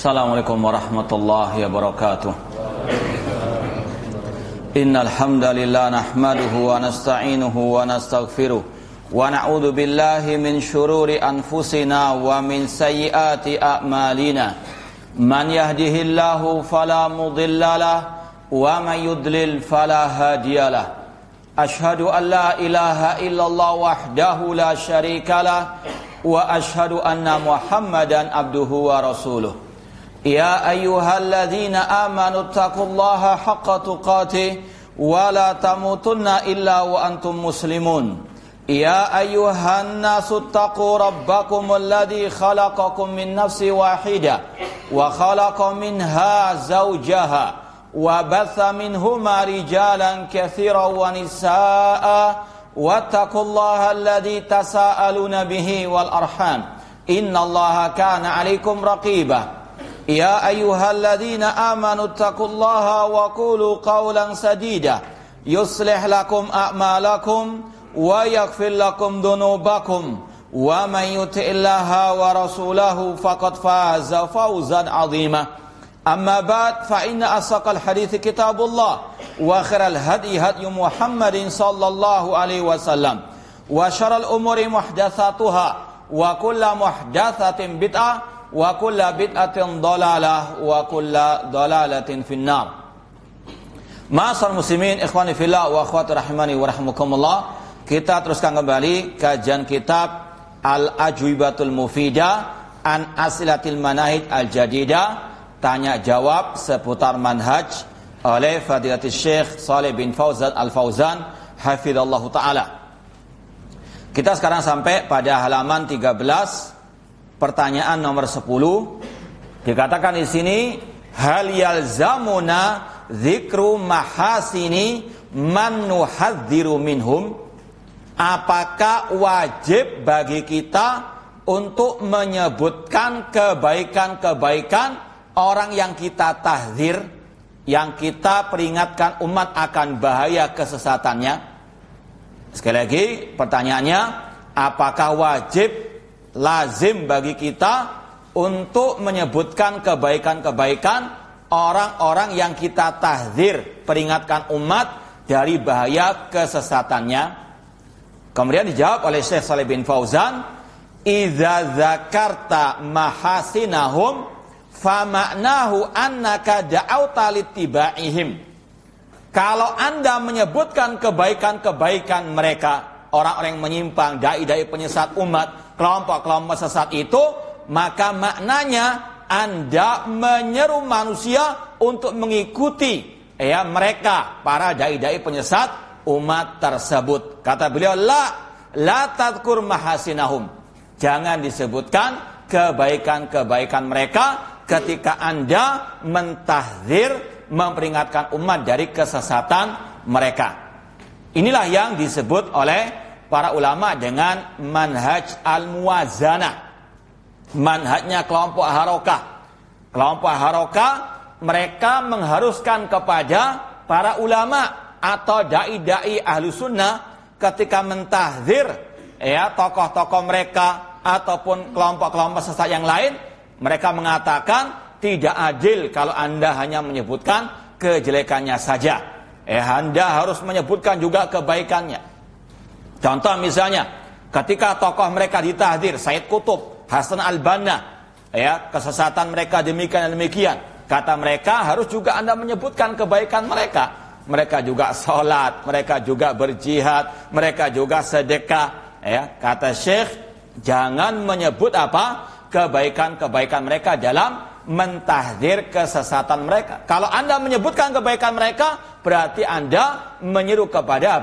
Assalamualaikum warahmatullahi wabarakatuh. Innal hamdalillah nahmaduhu wa nasta'inuhu wa nastaghfiruh wa na'udzu billahi min shururi anfusina wa min sayyiati a'malina. Man yahdihillahu fala mudhillalah wa man yudlil fala hadiyalah. Ashhadu an la ilaha illallah wahdahu la syarikalah wa ashhadu anna Muhammadan abduhu wa rasuluh. Ya ayyuhalladzina amanu taqullaha haqqa tuqatih wa la tamutunna illa wa antum muslimun. Ya ayyuhan nasu taqu rabbakum alladzi khalaqakum min nafsin wahidah wa khalaqa minha zawjaha wa batha minhuma rijalan katsiran wa nisaa'a wattaqullaha alladzi tasaaluna bihi wal arham innallaha kana 'alaikum raqibah. Ya ayyuhalladzina amanu taqullaha wa qulu qawlan sadida yuslih lakum a'malakum wa yaghfir lakum dhunubakum wa man yuti'illaha wa rasulahu faqad faza fawzan 'azima. Amma ba'd fa inna asaqal hadithi kitabullah wa khairal hadi hadi Muhammadin sallallahu alaihi wasallam wa syarrul umuri muhdatsatuha wa kullu muhdatsatin bid'ah wa kulla bid'atin dhalalah wa kulla dhalalatin finnar. Ma'asyiral muslimin, ikhwani fillah wa akhwati rahimani wa rahimakumullah. Kita teruskan kembali kajian kitab Al-Ajwibatul Mufidah an Asilatil Manahij Al-Jadidah, tanya jawab seputar manhaj oleh Fadilatul Syekh Shalih bin Fauzan Al-Fauzan hafizallahu taala. Kita sekarang sampai pada halaman 13. Pertanyaan nomor 10 dikatakan di sini, hal yalzamuna dzikru mahasini man nuhadziru minhum. Apakah wajib bagi kita untuk menyebutkan kebaikan-kebaikan orang yang kita tahdzir, yang kita peringatkan umat akan bahaya kesesatannya? Sekali lagi pertanyaannya, apakah wajib lazim bagi kita untuk menyebutkan kebaikan-kebaikan orang-orang yang kita tahdzir, peringatkan umat dari bahaya kesesatannya? Kemudian dijawab oleh Syekh Shalih bin Fauzan, idza zakarta mahasinahum fa ma'nahu annaka da'auta littibaihim. Kalau Anda menyebutkan kebaikan-kebaikan mereka, orang-orang yang menyimpang, dai-dai penyesat umat, kelompok-kelompok sesat itu, maka maknanya Anda menyeru manusia untuk mengikuti mereka, para dai-dai penyesat umat tersebut. Kata beliau, la tadkur mahasinahum. Jangan disebutkan kebaikan-kebaikan mereka ketika Anda mentahdzir, memperingatkan umat dari kesesatan mereka. Inilah yang disebut oleh para ulama dengan manhaj al-muwazanah, manhajnya kelompok harokah. Kelompok harokah mereka mengharuskan kepada para ulama atau dai-dai ahlu sunnah ketika mentahdzir tokoh-tokoh mereka ataupun kelompok-kelompok sesat yang lain, mereka mengatakan tidak adil kalau Anda hanya menyebutkan kejelekannya saja. Anda harus menyebutkan juga kebaikannya. Contoh misalnya, ketika tokoh mereka ditahdzir, Said Qutb, Hasan al-Banna, kesesatan mereka demikian dan demikian. Kata mereka, harus juga Anda menyebutkan kebaikan mereka. Mereka juga sholat, mereka juga berjihad, mereka juga sedekah. Kata Syekh, jangan menyebut kebaikan-kebaikan mereka dalam mentahdzir kesesatan mereka. Kalau Anda menyebutkan kebaikan mereka, berarti Anda menyeru kepada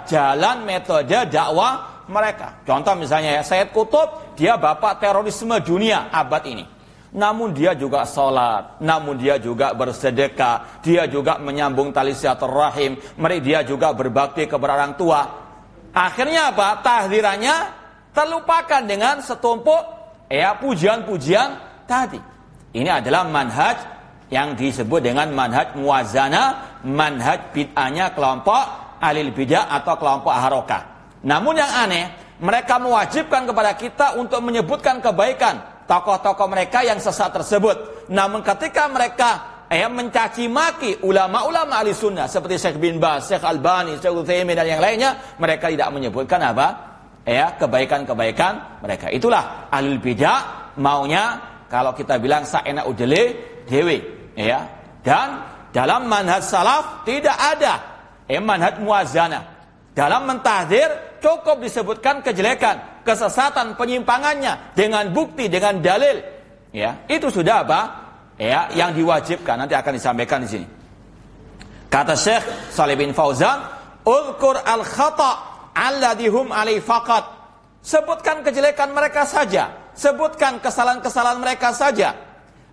jalan metode dakwah mereka. Contoh misalnya Said Qutb, dia bapak terorisme dunia abad ini. Namun dia juga sholat, namun dia juga bersedekah, dia juga menyambung tali silaturahim, dia juga berbakti kepada orang tua. Akhirnya tahdzirannya terlupakan dengan setumpuk pujian-pujian tadi. Ini adalah manhaj yang disebut dengan manhaj muwazanah, manhaj bid'ahnya kelompok ahlul bidah atau kelompok harokah. Namun yang aneh, mereka mewajibkan kepada kita untuk menyebutkan kebaikan tokoh-tokoh mereka yang sesat tersebut. Namun ketika mereka mencaci maki ulama-ulama ahli sunnah seperti Syekh bin Baz, Syekh Albani, Syekh Utsaimin dan yang lainnya, mereka tidak menyebutkan kebaikan-kebaikan mereka. Itulah ahlul bidah, maunya kalau kita bilang saenak udele dewe, Dan dalam manhaj salaf tidak ada manhaj muwazanah. Dalam mentahdzir cukup disebutkan kejelekan, kesesatan, penyimpangannya dengan bukti, dengan dalil. Itu sudah yang diwajibkan. Nanti akan disampaikan di sini. Kata Syekh Shalih bin Fauzan, "Uzkur al-khata' alladhi hum alaihi faqat." Sebutkan kejelekan mereka saja, sebutkan kesalahan-kesalahan mereka saja.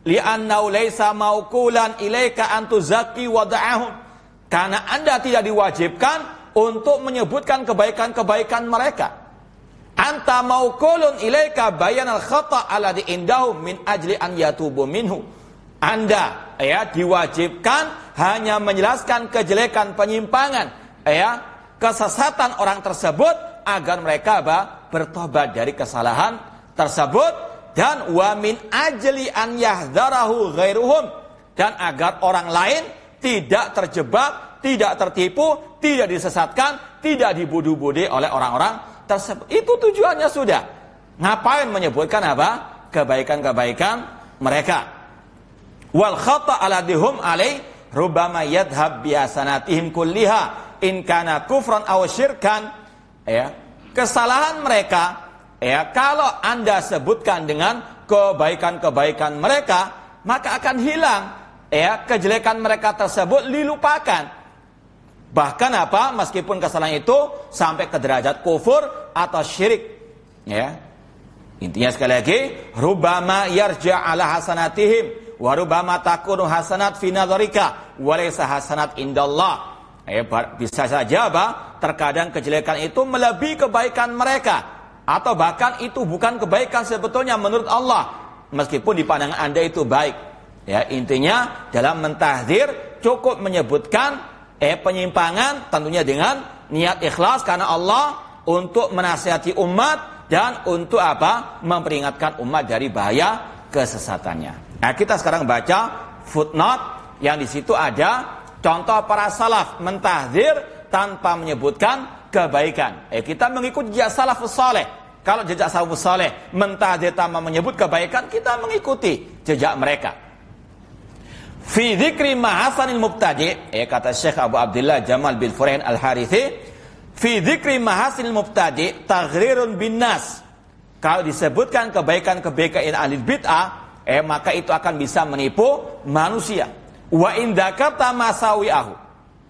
Li'annahu laisa mauqulan ilaika an tuzakki wada'ahum. Karena Anda tidak diwajibkan untuk menyebutkan kebaikan-kebaikan mereka. Anta mauqulun ilaika bayanal khata' alladhi indahum min ajli an yatubu minhu. Anda diwajibkan hanya menjelaskan kejelekan, penyimpangan, kesesatan orang tersebut agar mereka bertobat dari kesalahan tersebut, dan wa min ajli an yahdharahu ghairuhum, dan agar orang lain tidak terjebak, tidak tertipu, tidak disesatkan, tidak dibodoh-bodohi oleh orang-orang tersebut. Itu tujuannya sudah. Ngapain menyebutkan kebaikan-kebaikan mereka? Wal khata' aladihum alai rubbama yadhhab bihasanatihim kulliha in kana kufran aw syirkan. Kesalahan mereka kalau Anda sebutkan dengan kebaikan-kebaikan mereka, maka akan hilang kejelekan mereka tersebut, dilupakan. Bahkan meskipun kesalahan itu sampai ke derajat kufur atau syirik. Intinya sekali lagi, rubbama yarja' ala hasanatihim wa rubbama takunu hasanat fi nadharika wa laysa hasanat indallah. Bisa saja terkadang kejelekan itu melebihi kebaikan mereka, atau bahkan itu bukan kebaikan sebetulnya menurut Allah, meskipun di pandangan Anda itu baik. Intinya dalam mentahdzir cukup menyebutkan penyimpangan, tentunya dengan niat ikhlas karena Allah, untuk menasihati umat dan untuk memperingatkan umat dari bahaya kesesatannya. Nah, kita sekarang baca footnote yang di situ ada contoh para salaf mentahdzir tanpa menyebutkan kebaikan. Kita mengikuti jejak salafus saleh. Kalau jejak salafus saleh mentahdzir tanpa menyebut kebaikan, kita mengikuti jejak mereka. Fi dzikri mahasanil mubtadi', kata Syekh Abu Abdullah Jamal bin Furain Al-Harithi, fi dzikri mahasinil mubtadi' taghrirun bin nas. Kalau disebutkan kebaikan-kebaikan ahli bid'ah, maka itu akan bisa menipu manusia. Wa in dzakarta masawi'ahu,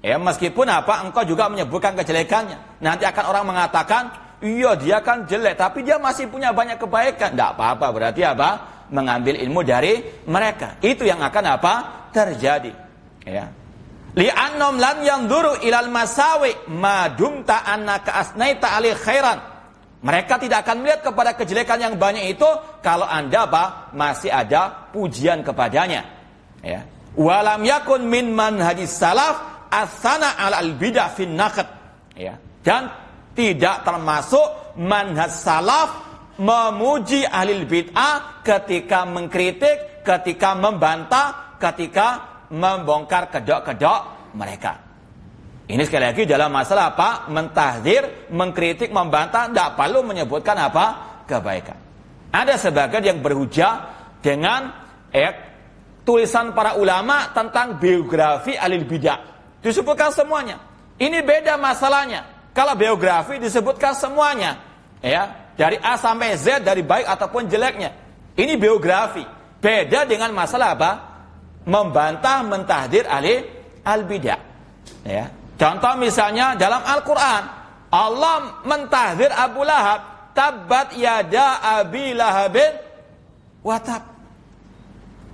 meskipun engkau juga menyebutkan kejelekannya, nanti akan orang mengatakan, iya dia kan jelek tapi dia masih punya banyak kebaikan. Tidak apa-apa, berarti mengambil ilmu dari mereka. Itu yang akan terjadi. Li'annahum lan yanzuru ilal masawi ma dumta annaka asnaita alaihi khairan. Mereka tidak akan melihat kepada kejelekan yang banyak itu kalau Anda masih ada pujian kepadanya. Walam yakun min manhajis salaf asana al bidah fin naqd. Dan tidak termasuk manhaj salaf memuji ahli bid'ah ketika mengkritik, ketika membantah, ketika membongkar kedok-kedok mereka. Ini sekali lagi dalam masalah mentahdzir, mengkritik, membantah, tidak perlu menyebutkan kebaikan. Ada sebagian yang berhujah dengan tulisan para ulama tentang biografi ahli bidah. Disebutkan semuanya. Ini beda masalahnya. Kalau biografi disebutkan semuanya, dari A sampai Z, dari baik ataupun jeleknya. Ini biografi. Beda dengan masalah membantah, mentahdzir ahli al-bidah. Contoh misalnya dalam Al-Quran, Allah mentahdzir Abu Lahab, tabbat yada abi lahabin watab.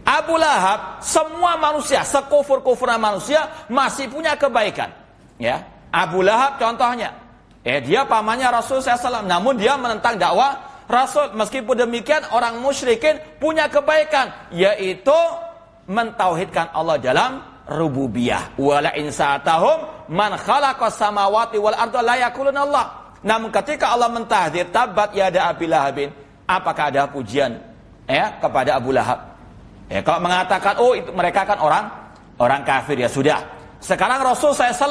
Abu Lahab, semua manusia, sekufur-kufurnya manusia masih punya kebaikan. Abu Lahab contohnya, dia pamannya Rasul SAW, namun dia menentang dakwah Rasul. Meskipun demikian, orang musyrikin punya kebaikan, yaitu mentauhidkan Allah dalam rububiyah. Wala in sa'atahum man khalaqas samawati wal arda la yaqulun Allah. Namun ketika Allah mentahdzir tabbat yada abi lahabin, apakah ada pujian kepada Abu Lahab. Kalau mengatakan itu mereka kan orang kafir, ya sudah. Sekarang Rasul SAW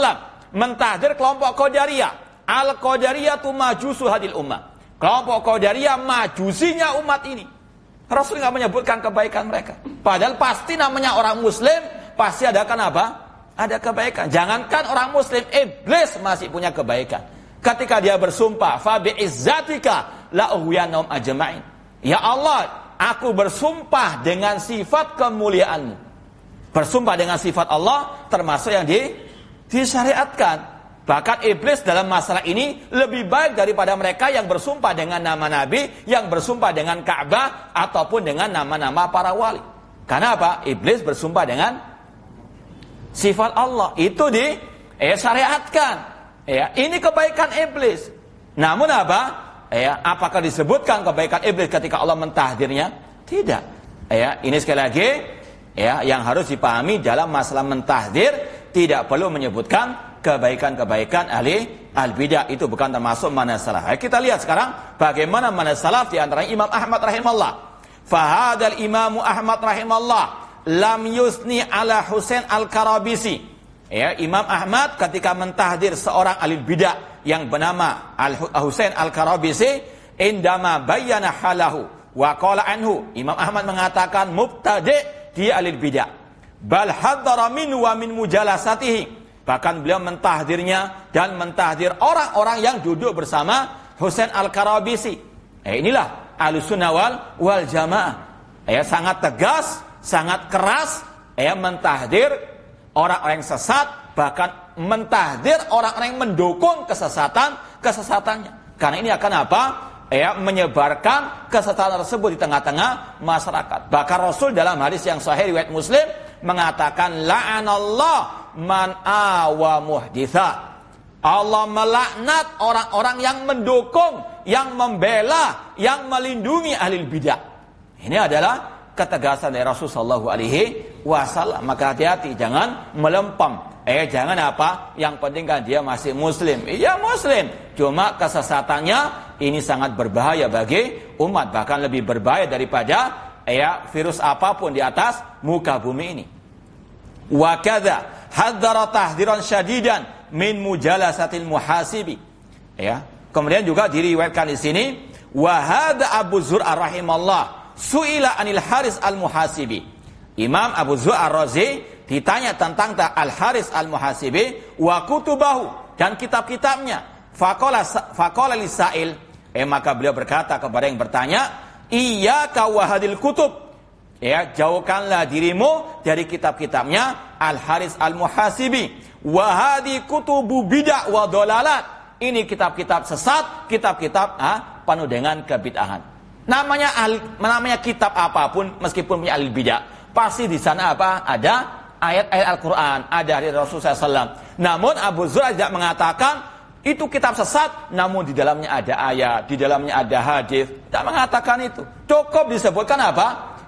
mentahdir kelompok Qadariyah. Al-Qadariyah tu majusu hadil ummah. Kelompok Qadariyah majusinya umat ini. Rasul nggak menyebutkan kebaikan mereka. Padahal pasti namanya orang Muslim pasti ada apa? Ada kebaikan. Jangankan orang Muslim, iblis masih punya kebaikan. Ketika dia bersumpah, fa bi'izzatika la ughwiyannahum ajma'in. Ya Allah, aku bersumpah dengan sifat kemuliaan-Mu. Bersumpah dengan sifat Allah termasuk yang disyariatkan. Bahkan iblis dalam masalah ini lebih baik daripada mereka yang bersumpah dengan nama Nabi, yang bersumpah dengan Ka'bah, ataupun dengan nama-nama para wali. Karena apa? Iblis bersumpah dengan sifat Allah. Itu disyariatkan. Ini kebaikan iblis. Namun apa? Apakah disebutkan kebaikan iblis ketika Allah mentahdirnya? Tidak. Ini sekali lagi yang harus dipahami dalam masalah mentahdir, tidak perlu menyebutkan kebaikan-kebaikan ahli al-bidah. Itu bukan termasuk manhaj salaf. Kita lihat sekarang bagaimana manhaj salaf di antara Imam Ahmad rahimahullah. Fahadal Imam Ahmad rahimahullah lam yusni ala Husain al-Karabisi. Imam Ahmad ketika mentahdir seorang ahli bidah yang bernama Husain al-Karabisi, indama bayyana halahu wa qala anhu. Imam Ahmad mengatakan mubtadi' dia ahli bidah. Bal haddara minhu wa min mujalasatihi. Bahkan beliau mentahdirnya dan mentahdir orang-orang yang duduk bersama Husain al-Karabisi. Inilah Ahlussunnah wal Jamaah. Sangat tegas, sangat keras, mentahdir orang-orang yang sesat, bahkan mentahdir orang-orang yang mendukung kesesatannya. Karena ini akan apa? Menyebarkan kesesatan tersebut di tengah-tengah masyarakat. Bahkan Rasul dalam hadis yang sahih riwayat Muslim mengatakan la'anallah man awa muhditha. Allah melaknat orang-orang yang mendukung, yang membela, yang melindungi ahli bidah. Ini adalah ketegasan dari Rasulullah SAW. Maka hati-hati, jangan melempem. Jangan apa? Yang penting kan dia masih Muslim. Iya Muslim, cuma kesesatannya ini sangat berbahaya bagi umat, bahkan lebih berbahaya daripada virus apapun di atas muka bumi ini. Wa kadza hadzara tahdziran syadidan min mujalasatil muhasibi. Kemudian juga diriwayatkan di sini wa hadza Abu Zur'ah rahimallah suila anil Haris al-Muhasibi. Imam Abu Zur'ah Ar-Razi ditanya tentang Al-Haris al-Muhasibi wa kutubahu, dan kitab-kitabnya. Faqala lisail, maka beliau berkata kepada yang bertanya, iyyaka wa hadil kutub. Jauhkanlah dirimu dari kitab-kitabnya Al-Haris al-Muhasibi. Wa hadi kutubu bid'ah wa dhalalat. Ini kitab-kitab sesat, kitab-kitab penuh dengan kebid'ahan. Namanya kitab apapun meskipun punya ahli bidah, pasti di sana apa? Ada ayat-ayat Al-Qur'an, ada dari Rasulullah SAW. Namun Abu Zur'ah tidak mengatakan itu kitab sesat, namun di dalamnya ada ayat, di dalamnya ada hadis. Tidak mengatakan itu. Cukup disebutkan apa?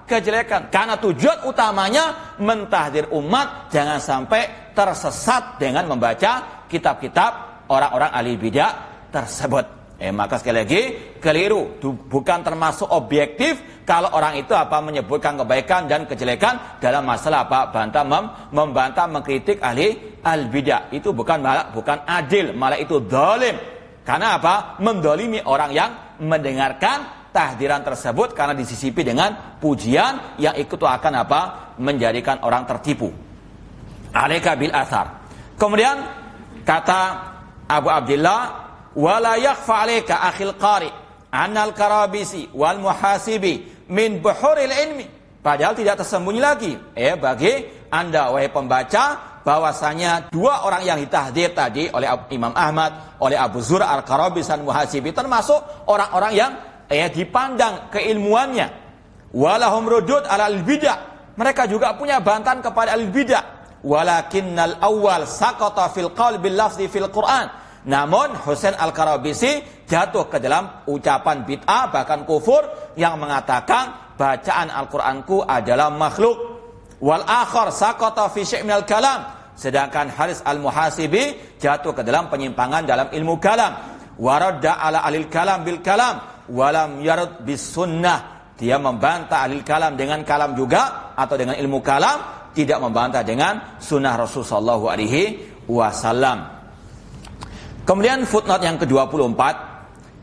Kejelekan. Karena tujuan utamanya mentahdir umat jangan sampai tersesat dengan membaca kitab-kitab orang-orang ahli bidah tersebut. Maka sekali lagi keliru, bukan termasuk objektif kalau orang itu menyebutkan kebaikan dan kejelekan dalam masalah membantah, mengkritik ahli al-bidah. Itu bukan adil, malah itu zalim. Karena mendolimi orang yang mendengarkan tahdiran tersebut karena disisipi dengan pujian yang ikut akan menjadikan orang tertipu. Alaika bil athar. Kemudian kata Abu Abdullah, wala yakhfa 'alaika akhil qari annal karabisi wal muhasibi min buhuril ilmi. Padahal tidak tersembunyi lagi bagi Anda wahai pembaca bahwasanya dua orang yang ditahdir tadi oleh Imam Ahmad, oleh Abu Zur'ah al-Karabisi dan Muhasibi termasuk orang-orang yang dipandang keilmuannya. Walahum rudud ala al-bidah. Mereka juga punya bantahan kepada al-bidah. Walakinnal awwal saqata fil qalbi lafzi fil Qur'an. Namun Husain al-Karabisi jatuh ke dalam ucapan bid'ah bahkan kufur yang mengatakan bacaan Al-Qur'anku adalah makhluk. Wal akhar saqata fi syai' minal kalam. Sedangkan Haris al-Muhasibi jatuh ke dalam penyimpangan dalam ilmu kalam. Waradda ala alil kalam bil kalam walam yarud bis sunnah. dia membantah ahli kalam dengan kalam juga atau dengan ilmu kalam, tidak membantah dengan sunnah Rasul sallallahu alaihi wasallam. Kemudian footnote yang ke-24,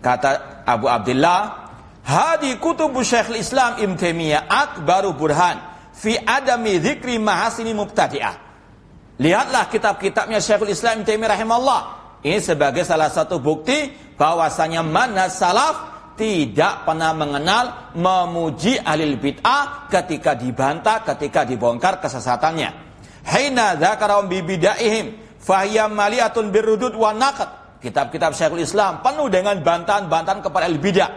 kata Abu Abdullah, hadi kutubu Syekhul Islam Ibnu Taimiyah akbaru burhan fi adami dzikri mahasini mubtadi'ah. Lihatlah kitab-kitabnya Syekhul Islam Ibnu Taimiyah rahimahullah. Ini sebagai salah satu bukti bahwasanya manhaj salaf tidak pernah mengenal memuji ahli bid'ah ketika dibantah, ketika dibongkar kesesatannya. Haina dzakarum bi bidaihim fahiya maliatun birrudud wa naqd. Kitab-kitab Syekhul Islam penuh dengan bantahan-bantahan kepada ahli bid'ah.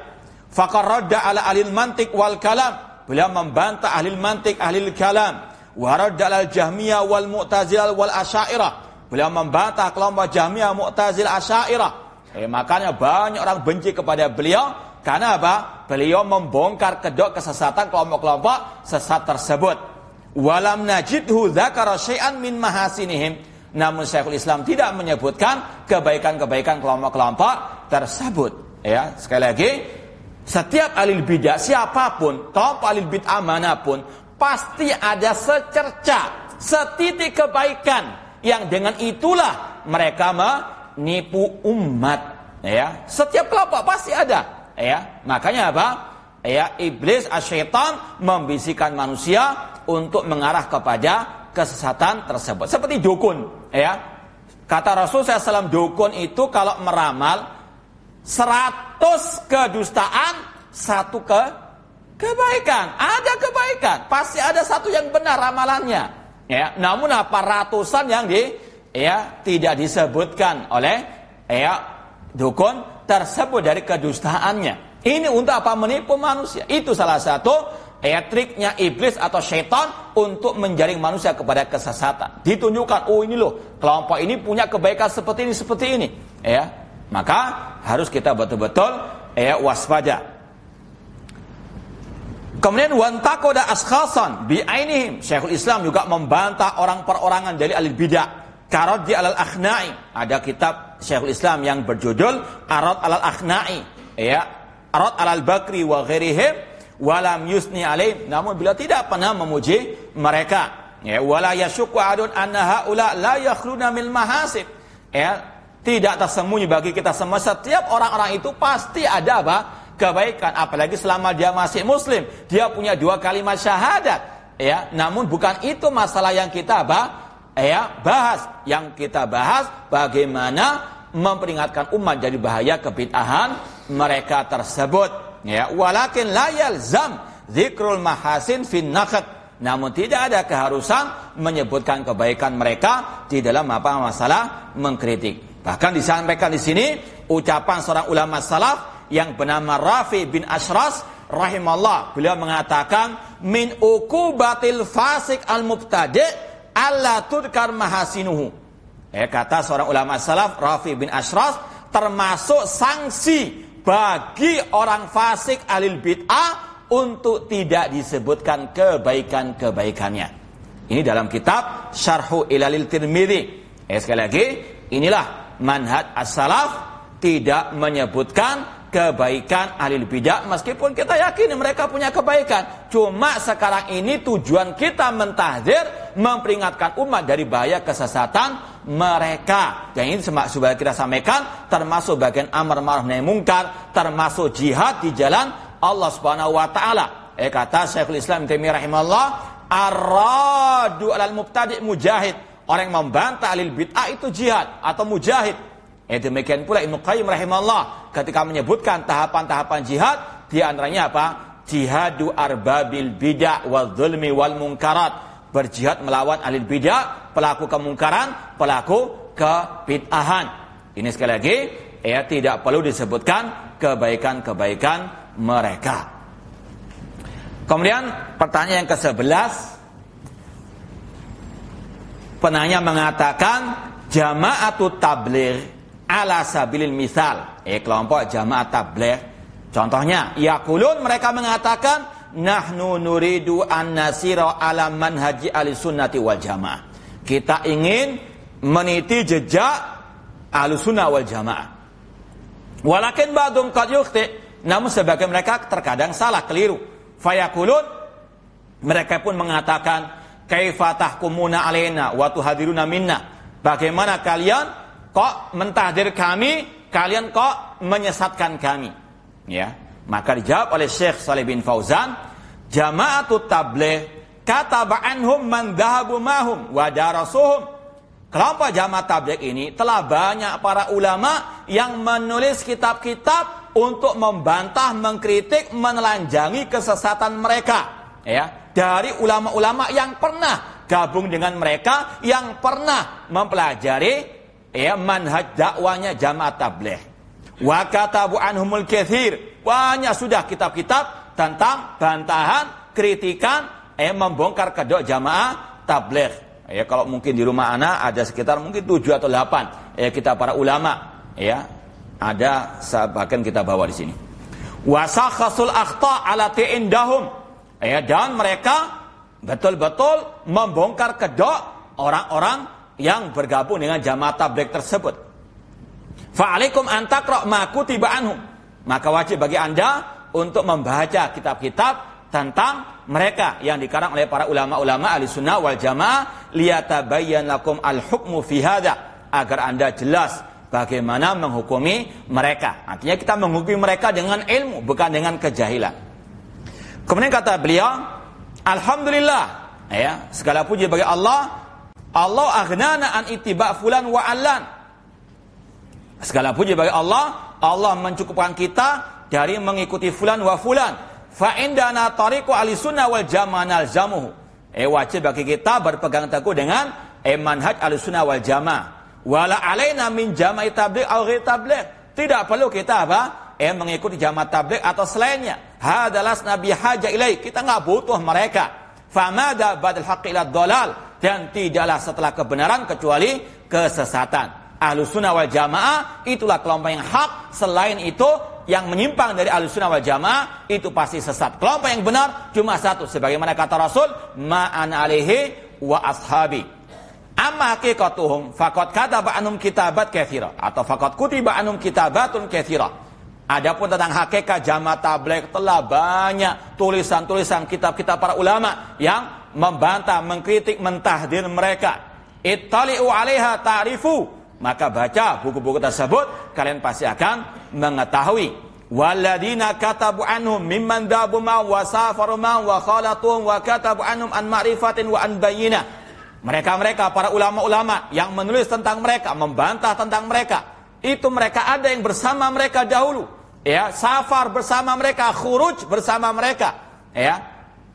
Faqad radda ala ahli mantiq wal kalam. Beliau membantah ahli mantiq, ahli kalam. Wa radda ala al-Jahmiyah wal Mu'tazilah wal Asy'ariyah. Beliau membantah kelompok Jahmiyah, Mu'tazilah, Asy'ariyah. Makanya banyak orang benci kepada beliau. Karena apa? Beliau membongkar kedok kesesatan kelompok-kelompok sesat tersebut. Walam najidhu dzakara syai'an min mahasinihim. Namun Syekhul Islam tidak menyebutkan kebaikan-kebaikan kelompok-kelompok tersebut. Ya, sekali lagi, setiap ahli bidah siapapun, kelompok ahli bidah manapun, pasti ada secerca, setitik kebaikan yang dengan itulah mereka menipu umat. Ya, setiap kelompok pasti ada. Ya, makanya apa? Ya, iblis asyaitan membisikkan manusia untuk mengarah kepada kesesatan tersebut. Seperti dukun, ya. Kata Rasul SAW, dukun itu kalau meramal 100 kedustaan, 1 kebaikan. Ada kebaikan, pasti ada 1 yang benar ramalannya. Ya, namun apa ratusan yang tidak disebutkan oleh dukun tersebut dari kedustaannya. Ini untuk apa? Menipu manusia. Itu salah satu triknya iblis atau syaitan untuk menjaring manusia kepada kesesatan. Ditunjukkan, oh ini loh, kelompok ini punya kebaikan seperti ini. Ya, maka harus kita betul-betul waspada. Kemudian wantaqada askhasan bi'ainihim. Syekhul Islam juga membantah orang perorangan dari ahli bidah. Karaddi alal akhna'i. Ada kitab Syekhul Islam yang berjudul Arad alal akhna'i. Ya, Arad alal bakri wa ghairihim walam yusni alaihim. Namun beliau tidak pernah memuji mereka. Ya, wala yasyukku adun anna haula la yakhluna mil mahasib. Ya, tidak tersembunyi bagi kita semua, setiap orang-orang itu pasti ada apa? Kebaikan, apalagi selama dia masih muslim, dia punya 2 kalimat syahadat. Ya, namun bukan itu masalah yang kita bahas. Yang kita bahas bagaimana memperingatkan umat dari bahaya kebid'ahan mereka tersebut. Ya, walakin la yalzam dzikrul mahasin fin naqd. Namun tidak ada keharusan menyebutkan kebaikan mereka di dalam masalah mengkritik. Bahkan disampaikan di sini ucapan seorang ulama salaf yang bernama Rafi bin Ashras rahimahullah. Beliau mengatakan min uqubatil fasik al-mubtadi' alla tudkar mahasinuhu. Kata seorang ulama salaf Rafi bin Ashras, termasuk sanksi bagi orang fasik alil bid'ah untuk tidak disebutkan kebaikan-kebaikannya. Ini dalam kitab Syarhu Ilalil Tirmidzi. Sekali lagi, inilah manhaj as-salaf, tidak menyebutkan kebaikan ahli bidah meskipun kita yakin mereka punya kebaikan. Cuma sekarang ini tujuan kita mentahdzir, memperingatkan umat dari bahaya kesesatan mereka. Yang ini sudah kita sampaikan, termasuk bagian amar ma'ruf nahi munkar, termasuk jihad di jalan Allah Subhanahu wa taala. Kata Syekhul Islam Taimiyah rahimahullah, ar-raddu 'alal mubtadi' mujahid. Orang yang membantah ahli bid'ah itu jihad atau mujahid. Demikian pula Ibnu Qayyim rahimahullah ketika menyebutkan tahapan-tahapan jihad, di antaranya apa? Jihadu arbabil bid'ah wal zulmi wal munkarat. Berjihad melawan ahli bid'ah, pelaku kemungkaran, pelaku kebid'ahan. Ini sekali lagi tidak perlu disebutkan kebaikan-kebaikan mereka. Kemudian pertanyaan yang ke-11, penanya mengatakan jama'atut tabligh ala sabilil misal. Kelompok jamaah tabligh, contohnya yaqulun, mereka mengatakan nahnu nuridu an nasira ala manhaji ahlussunnati wal jamaah. Kita ingin meniti jejak ahlussunnah wal jamaah. Walakin ba'dhum qad yukhti, namun sebagian mereka terkadang salah, keliru. Fayaqulun, mereka pun mengatakan, kaifa tahkumuna alaina wa tuhadiruna minna. Bagaimana kalian kok mentahdir kami, kalian kok menyesatkan kami? Ya, maka dijawab oleh Syekh Shalih bin Fauzan, jama'atut tabligh kataba anhum man dhahabu mahum wa darasuhum. Kelompok jamaah tabligh ini telah banyak para ulama yang menulis kitab-kitab untuk membantah, mengkritik, menelanjangi kesesatan mereka. Ya, dari ulama-ulama yang pernah gabung dengan mereka, yang pernah mempelajari manhaj dakwanya jamaah tabligh. Wa katabu anhumul katsir. Banyak sudah kitab-kitab tentang bantahan, kritikan, membongkar kedok jamaah tabligh. Ya, kalau mungkin di rumah anak ada sekitar mungkin 7 atau 8 kita para ulama, ya. Ada sebagian kita bawa di sini. Wa sakhasul akhta alati indahum. Ya, dan mereka betul-betul membongkar kedok orang-orang yang bergabung dengan jamaah tabligh tersebut. Fa'alaikum an taqra' ma kutiba anhum. Maka wajib bagi Anda untuk membaca kitab-kitab tentang mereka yang dikarang oleh para ulama-ulama Ahlussunnah wal Jamaah, liyatabayyan lakum al-hukmu fi hadza, agar Anda jelas bagaimana menghukumi mereka. Artinya kita menghukumi mereka dengan ilmu, bukan dengan kejahilan. Kemudian kata beliau, alhamdulillah, ya, segala puji bagi Allah. Allah aghnana an ittiba' fulan wa allan. Segala puji bagi Allah, Allah mencukupkan kita dari mengikuti fulan wa fulan. Fa indana tariqu ahlussunnah wal jamaah nalzamuhu. Wajib bagi kita berpegang teguh dengan manhaj ahlussunnah wal jamaah. Wala alaina min jama'i tabligh aw ghairi tabligh. Tidak perlu kita mengikuti jamaah tabligh atau selainnya. Hadalas nabi haja ilai. Kita enggak butuh mereka. Famada badal haqqi ila dhalal. Dan tidaklah setelah kebenaran kecuali kesesatan. Ahlussunnah wal jamaah itulah kelompok yang hak. Selain itu yang menyimpang dari Ahlussunnah wal jamaah itu pasti sesat. Kelompok yang benar cuma satu, sebagaimana kata Rasul, ma'ana alaihi wa ashabi. Amma haqiqatuhum faqad kataba anhum kitabat katsira, atau faqad kutiba anhum kitabatun katsira. Adapun tentang hakikat jamaah tabligh telah banyak tulisan-tulisan kitab-kitab para ulama yang membantah, mengkritik, mentahdir mereka. Ittali'u 'alaiha ta'rifu. Maka baca buku-buku tersebut, kalian pasti akan mengetahui. Walladzina katabu anhum mimman dabu ma wa safaru ma wa khalatuhum wa katabu anhum an ma'rifatin wa an bayyinah. Mereka-mereka para ulama-ulama yang menulis tentang mereka, membantah tentang mereka, itu mereka ada yang bersama mereka dahulu, ya, safar bersama mereka, khuruj bersama mereka, ya.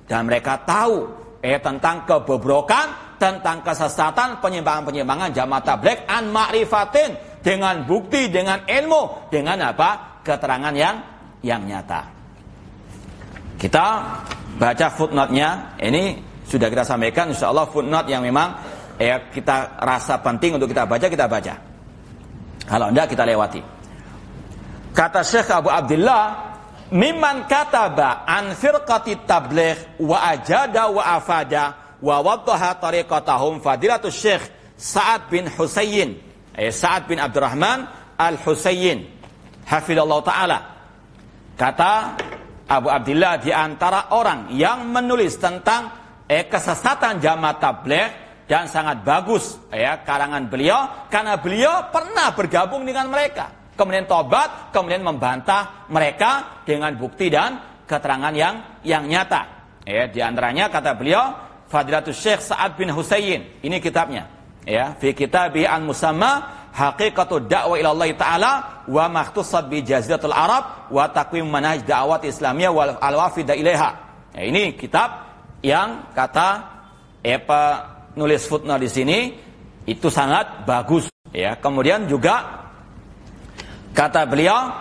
Dan mereka tahu tentang kebobrokan, tentang kesesatan, penyimpangan-penyimpangan jamaah tabligh an ma'rifatin, dengan bukti, dengan ilmu, dengan apa? Keterangan yang nyata. Kita baca footnote-nya. Ini sudah kita sampaikan, insyaallah footnote yang memang kita rasa penting untuk kita baca. Kalau enggak kita lewati. Kata Syekh Abu Abdullah, mimman kataba an firqati tabligh wa ajada wa afada wa waddaha tariqatahum fadilatus Syekh Sa'ad bin Husayn, Sa'ad bin Abdurrahman Al-Husayn hafizallahu taala. Kata Abu Abdullah, di antara orang yang menulis tentang kesesatan jamaah tabligh dan sangat bagus karangan beliau, karena beliau pernah bergabung dengan mereka, kemudian tobat, kemudian membantah mereka dengan bukti dan keterangan yang nyata. Di antaranya kata beliau, Fadilatul Syekh Sa'ad bin Husayn, ini kitabnya, fi kitabi an musamma haqiqatud da'wa ila Allah taala wa makhtussat bi jaziratul Arab wa taqwim manhaj da'wat islamiyah wal alwafida ilaiha. Ini kitab yang kata penulis footnote di sini itu sangat bagus, Kemudian juga kata beliau,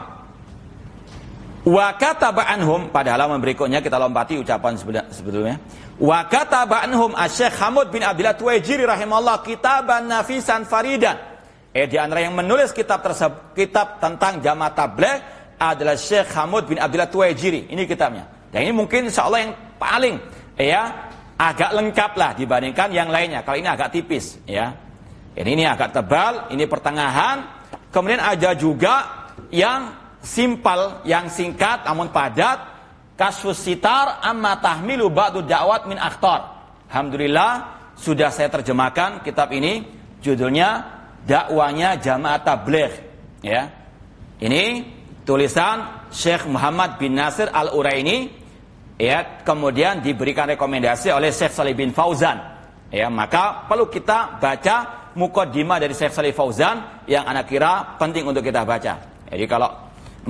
wa kataba anhum, pada halaman berikutnya kita lompati ucapan sebelumnya. Wa kataba anhum Asy-Syaikh Hamud bin Abdillah Tuwaijiri rahimahullah kitaban nafisan faridan. Di antara yang menulis kitab tentang jamaah tabligh adalah Syekh Hamud bin Abdillah Tuwaijiri. Ini kitabnya. Dan ini mungkin insyaallah yang paling agak lengkap lah dibandingkan yang lainnya. Kalau ini agak tipis, Ini agak tebal, ini pertengahan. Kemudian ada juga yang simpel, yang singkat namun padat. Kasyfus Sitar amma tahmilu ba'du da'wat min akhtar. Alhamdulillah sudah saya terjemahkan kitab ini, judulnya Dakwanya Jamaah Tabligh, ya. Ini tulisan Syekh Muhammad bin Nasir Al-Uraini, ya, kemudian diberikan rekomendasi oleh Syekh Shalih bin Fauzan. Ya, maka perlu kita baca muqaddimah dari Syekh Shalih Fauzan yang anak kira penting untuk kita baca. Jadi kalau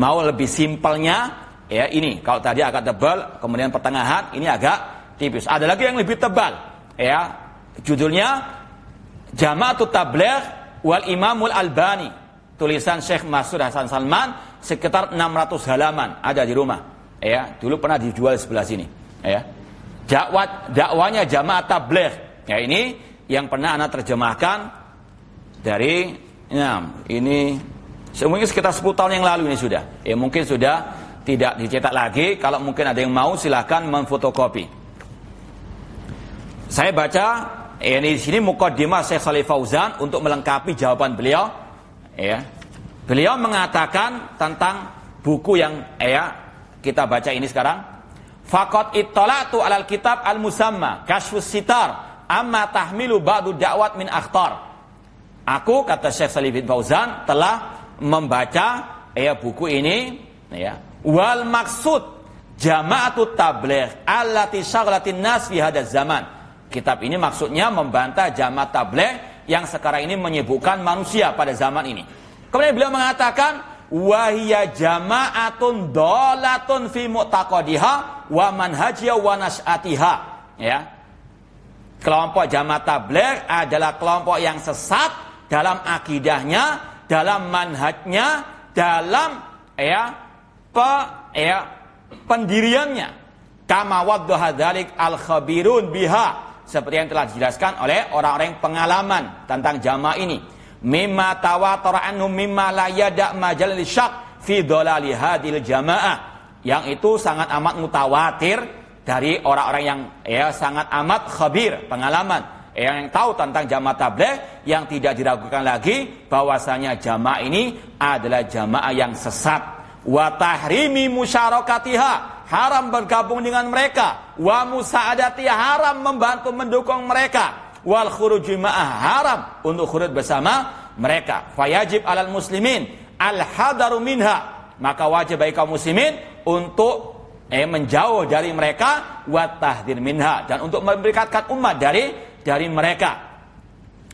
mau lebih simpelnya, ya ini, kalau tadi agak tebal, kemudian pertengahan, ini agak tipis. Ada lagi yang lebih tebal, ya. Judulnya Jama'atut Tabligh wal Imamul Albani. Tulisan Syekh Mas'ud Hasan Salman, sekitar 600 halaman, ada di rumah. Ya, dulu pernah dijual sebelah sini, ya. Dakwanya Jamaah Tabligh. Ya, ini yang pernah anak terjemahkan dari, ya, ini mungkin sekitar 10 tahun yang lalu ini sudah. Ya, mungkin sudah tidak dicetak lagi. Kalau mungkin ada yang mau, silahkan memfotokopi. Saya baca ini di sini muqaddimah Syekh Shalih Fauzan untuk melengkapi jawaban beliau. Ya, beliau mengatakan tentang buku yang kita baca ini sekarang. Faqad ittala'tu 'alal kitab al-musamma Kasyfus Sitar amma tahmilu ba'du da'wat min akhtar. Aku, kata Syekh Shalih bin Fauzan, telah membaca buku ini, ya. Wal maksud Jama'atut Tabligh allati syaghlatin nas fi hadzal zaman. Kitab ini maksudnya membantah jamaah tabligh yang sekarang ini menyibukkan manusia pada zaman ini. Kemudian beliau mengatakan wahiyya jama'atun dhalatun fi mu'taqadiha wa manhajiha wa nas'atiha. Ya. Kelompok jamaah tabligh adalah kelompok yang sesat dalam akidahnya, dalam manhajnya, dalam pendiriannya. Kama waddaha dzalik al-khabirun biha, seperti yang telah dijelaskan oleh orang-orang yang pengalaman tentang jamaah ini. Mimma tawatara anhum mimma la yada' majal lisyak fi dhalali hadil jamaah, yang itu sangat amat mutawatir dari orang-orang yang sangat amat khabir, pengalaman, yang tahu tentang jamaah tabligh, yang tidak diragukan lagi bahwasanya jamaah ini adalah jamaah yang sesat. Wa tahrimi musyarakatiha, haram bergabung dengan mereka. Wa musa'adatiha, haram membantu mendukung mereka. Wal khuruji ma'ah, haram untuk khuruj bersama mereka. Fayajib alal muslimin al-hadaru minha, maka wajib bagi kaum muslimin untuk menjauh dari mereka, wa tahdir minha, dan untuk memberikan umat dari mereka.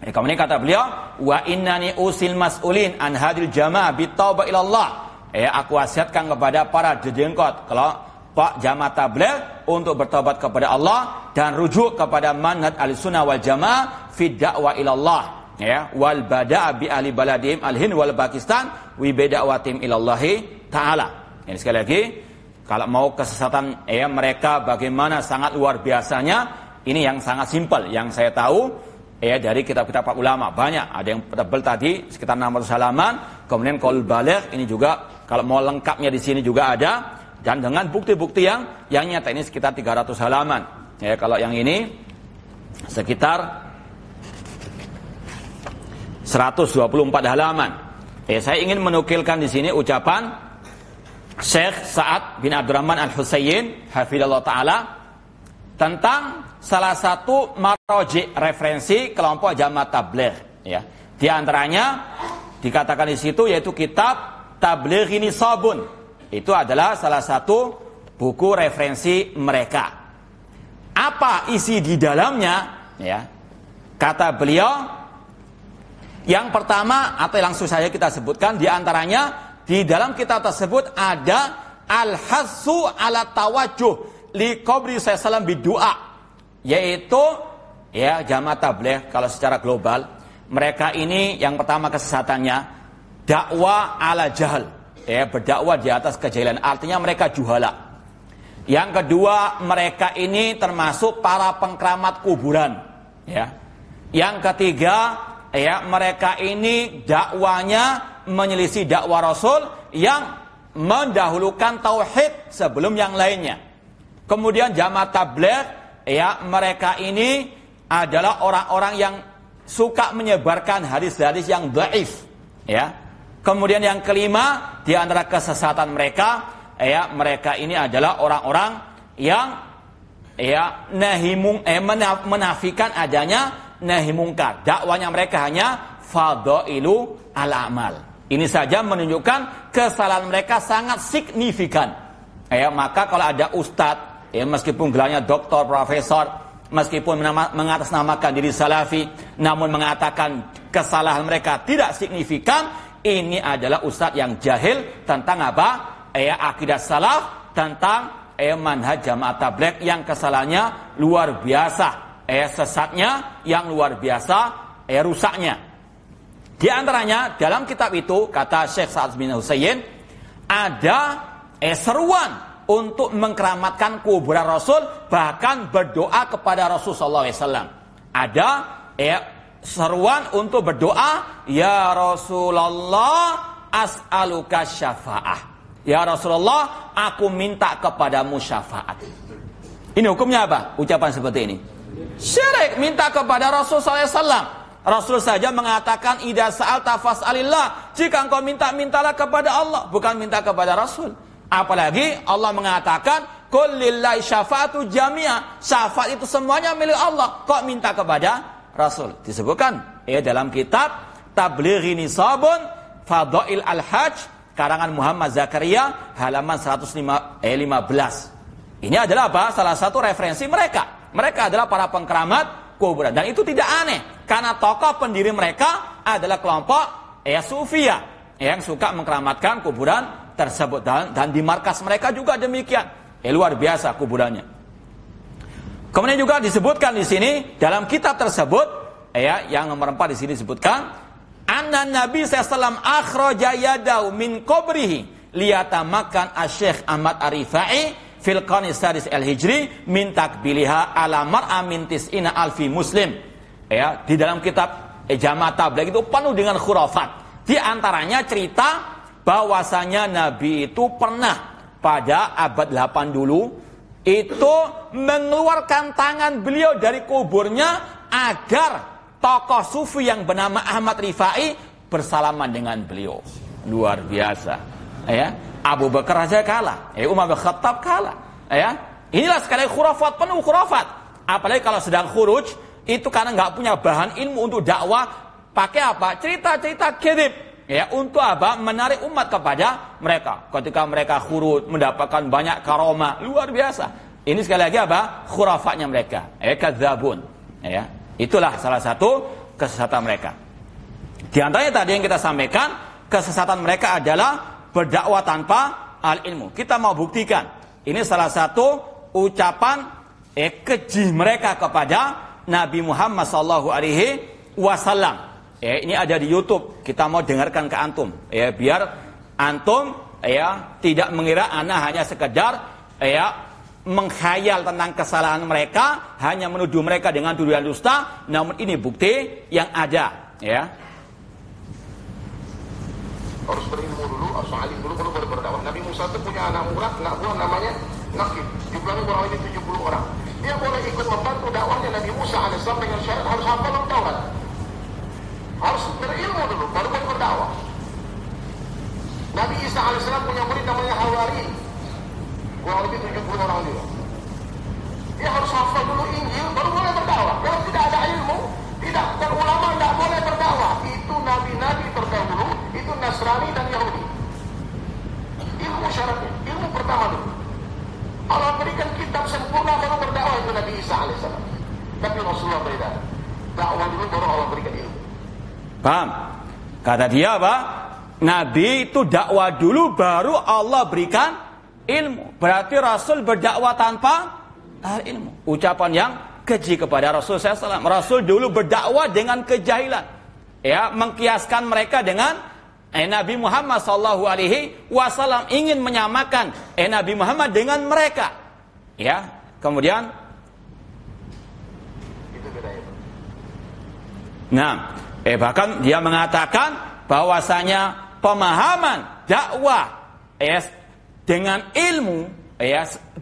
Kemudian kata beliau, wa innani usil mas'ulin an hadil jamaah bitauba ilallah. Aku wasiatkan kepada para jejengkot kelompok jamaah tabligh untuk bertobat kepada Allah dan rujuk kepada manhaj al-sunnah wal jamaah fi da'wa ilallah, ya, wal bada'a bi ahli baladihim al-Hind wal Pakistan wi bida'watim ilallahi ta'ala. Ini sekali lagi, kalau mau kesesatan mereka bagaimana sangat luar biasanya, ini yang sangat simpel yang saya tahu dari kitab-kitab para ulama. Banyak, ada yang tebal tadi sekitar 600 halaman, kemudian qaul baligh ini juga kalau mau lengkapnya di sini juga ada, dan dengan bukti-bukti yang nyata ini sekitar 300 halaman. Ya, kalau yang ini sekitar 124 halaman. Saya ingin menukilkan di sini ucapan Syekh Sa'ad bin Abdurrahman Al-Husayn hafizallahu taala tentang salah satu marji referensi kelompok jamaah tabligh, ya. Di antaranya dikatakan di situ yaitu kitab Tabligh ini Sabun. Itu adalah salah satu buku referensi mereka. Apa isi di dalamnya? Ya. Kata beliau, yang pertama atau langsung saja kita sebutkan, di antaranya di dalam kitab tersebut ada al-hassu ala tawajjuh li qabri sallallahu bidu'a, yaitu jamaah tabligh kalau secara global mereka ini yang pertama kesesatannya dakwah ala jahal, berdakwah di atas kejahilan, artinya mereka juhala. Yang kedua, mereka ini termasuk para pengkeramat kuburan, ya. Yang ketiga, mereka ini dakwanya menyelisih dakwah Rasul yang mendahulukan tauhid sebelum yang lainnya. Kemudian jamaah tabligh, mereka ini adalah orang-orang yang suka menyebarkan hadis-hadis yang dhaif, ya. Kemudian yang kelima, di antara kesesatan mereka, mereka ini adalah orang-orang yang menafikan adanya nahi mungkar. Dakwanya mereka hanya fadailu al-amal. Ini saja menunjukkan kesalahan mereka sangat signifikan. Maka kalau ada ustadz, meskipun gelarnya doktor, profesor, meskipun mengatasnamakan diri salafi, namun mengatakan kesalahan mereka tidak signifikan, ini adalah ustadz yang jahil tentang apa? Akidah salaf, tentang manhaj jamaah tabligh yang kesalahannya luar biasa, sesatnya yang luar biasa, rusaknya. Di antaranya dalam kitab itu kata Syekh Sa'ad bin Husayn ada seruan untuk mengkeramatkan kuburan Rasul, bahkan berdoa kepada Rasulullah SAW. Ada seruan untuk berdoa, ya Rasulullah as'aluka syafa'ah. Ya Rasulullah, aku minta kepadamu syafaat. Ini hukumnya apa? Ucapan seperti ini syirik, minta kepada Rasulullah SAW. Rasul saja mengatakan idza sa'alta fas'alillah, jika engkau minta, mintalah kepada Allah, bukan minta kepada Rasul. Apalagi Allah mengatakan qul lillahi syafa'atu jami'a, syafaat itu semuanya milik Allah, kok minta kepada Rasul? Disebutkan dalam kitab Tablighi Nisabun Fadail Al-Hajj karangan Muhammad Zakaria halaman 115. Ini adalah apa? Salah satu referensi mereka. Mereka adalah para pengkeramat kuburan, dan itu tidak aneh karena tokoh pendiri mereka adalah kelompok Sufia yang suka mengkeramatkan kuburan tersebut, dan di markas mereka juga demikian. Luar biasa kuburannya. Kemudian juga disebutkan di sini dalam kitab tersebut yang nomor 4 di sini disebutkan anna Nabi sallallahu akhraja yadahu min qabrihi liyatamakan Asy-Syaikh Ahmad Ar-Rifai fil qarni sadis al-hijri min takbiliha ala mar'a min tis'ina alfi muslim. Di dalam kitab Jamaah Tabligh itu penuh dengan khurafat. Di antaranya cerita bahwasanya Nabi itu pernah pada abad 8 dulu itu mengeluarkan tangan beliau dari kuburnya agar tokoh sufi yang bernama Ahmad Rifai bersalaman dengan beliau. Luar biasa. Abu Bakar saja kalah, Umar bin Khattab kalah. Inilah sekali khurafat, penuh khurafat. Apalagi kalau sedang khuruj, itu karena nggak punya bahan ilmu untuk dakwah, pakai apa? Cerita-cerita kedzib. Untuk apa? Menarik umat kepada mereka. Ketika mereka khuruj mendapatkan banyak karomah, luar biasa. Ini sekali lagi apa? Khurafatnya mereka. Kadzabun. Itulah salah satu kesesatan mereka. Di antaranya tadi yang kita sampaikan, kesesatan mereka adalah berdakwah tanpa al-ilmu. Kita mau buktikan. Ini salah satu ucapan keji mereka kepada Nabi Muhammad SAW. Ini ada di YouTube. Kita mau dengarkan ke antum. Biar antum tidak mengira ana hanya sekedar menghayal tentang kesalahan mereka, hanya menuduh mereka dengan tuduhan dusta. Namun ini bukti yang ada. Harus berilmu dulu, harus alim dulu, baru berdakwah. Nabi Musa itu punya anak buah namanya Nakib. Jumlahnya kurang lebih 70 orang. Dia boleh ikut membantu dakwahnya Nabi Musa AS dengan syarat harus hafal Taurat. Harus berilmu dulu, baru berdakwah. Nabi Isa AS punya murid namanya Hawari. Kurang lebih 70 orang juga. Dia harus hafal dulu Injil, baru boleh berdakwah. Kalau tidak ada ilmu, tidak, dan ulama tidak boleh berdakwah. Itu nabi-nabi terdahulu, itu Nasrani dan Yahudi. Ilmu syaratnya, ilmu pertama dulu. Allah berikan kitab sempurna baru berdakwah, itu Nabi Isa AS. Tapi Rasulullah berbeda. Dakwah dulu baru Allah berikan ilmu. Paham? Kata dia apa? Nabi itu dakwah dulu baru Allah berikan ilmu. Berarti Rasul berdakwah tanpa ilmu. Ucapan yang keji kepada Rasul SAW. Rasul dulu berdakwah dengan kejahilan. Mengkiaskan mereka dengan Nabi Muhammad SAW, ingin menyamakan Nabi Muhammad dengan mereka. Kemudian bahkan dia mengatakan bahwasanya pemahaman dakwah dengan ilmu,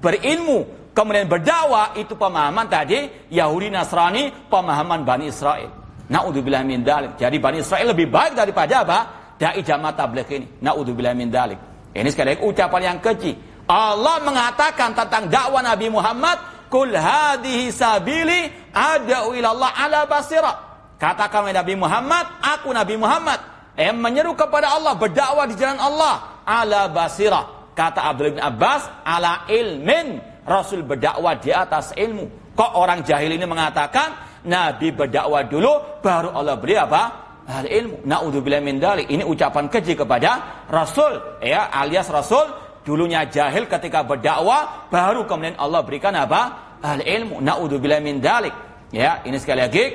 berilmu kemudian berdakwah, itu pemahaman tadi Yahudi Nasrani, pemahaman Bani Israel. Na'udzubillah min dzalik. Jadi Bani Israel lebih baik daripada apa? Dai Jamaah Tabligh ini. Na'udzubillah min dzalik. Ini sekali lagi ucapan yang keji. Allah mengatakan tentang dakwah Nabi Muhammad, "Qul hadhihi sabili ad'u ila Allah ala basirah." Katakan Nabi Muhammad, aku Nabi Muhammad menyeru kepada Allah, berdakwah di jalan Allah ala basirah. Kata Abdullah bin Abbas, ala ilmin. Rasul berdakwah di atas ilmu. Kok orang jahil ini mengatakan Nabi berdakwah dulu baru Allah beri apa? Al ilmu. Naudzubillah min dzalik. Ini ucapan keji kepada Rasul, ya, alias Rasul dulunya jahil ketika berdakwah, baru kemudian Allah berikan apa? Al ilmu. Naudzubillah min dzalik. Ya, ini sekali lagi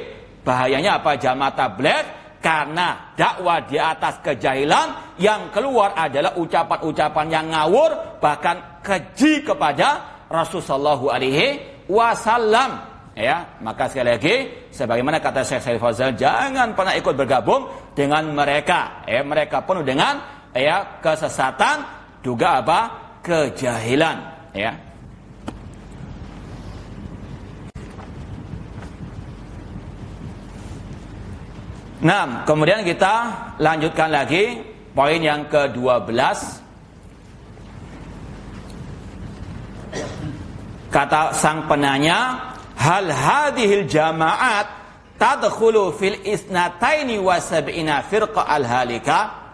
bahayanya apa? Jamaah tabligh, karena dakwah di atas kejahilan, yang keluar adalah ucapan-ucapan yang ngawur, bahkan keji kepada Rasulullah sallallahu alaihi wasallam. Ya, maka sekali lagi sebagaimana kata Syekh Shalih Fauzan, jangan pernah ikut bergabung dengan mereka. Mereka penuh dengan kesesatan, juga apa? Kejahilan, ya. Nah, kemudian kita lanjutkan lagi poin yang ke-12. Kata sang penanya, hal hadhil jama'at tadkhulu fil isnataini wa sab'ina firqa al-halika?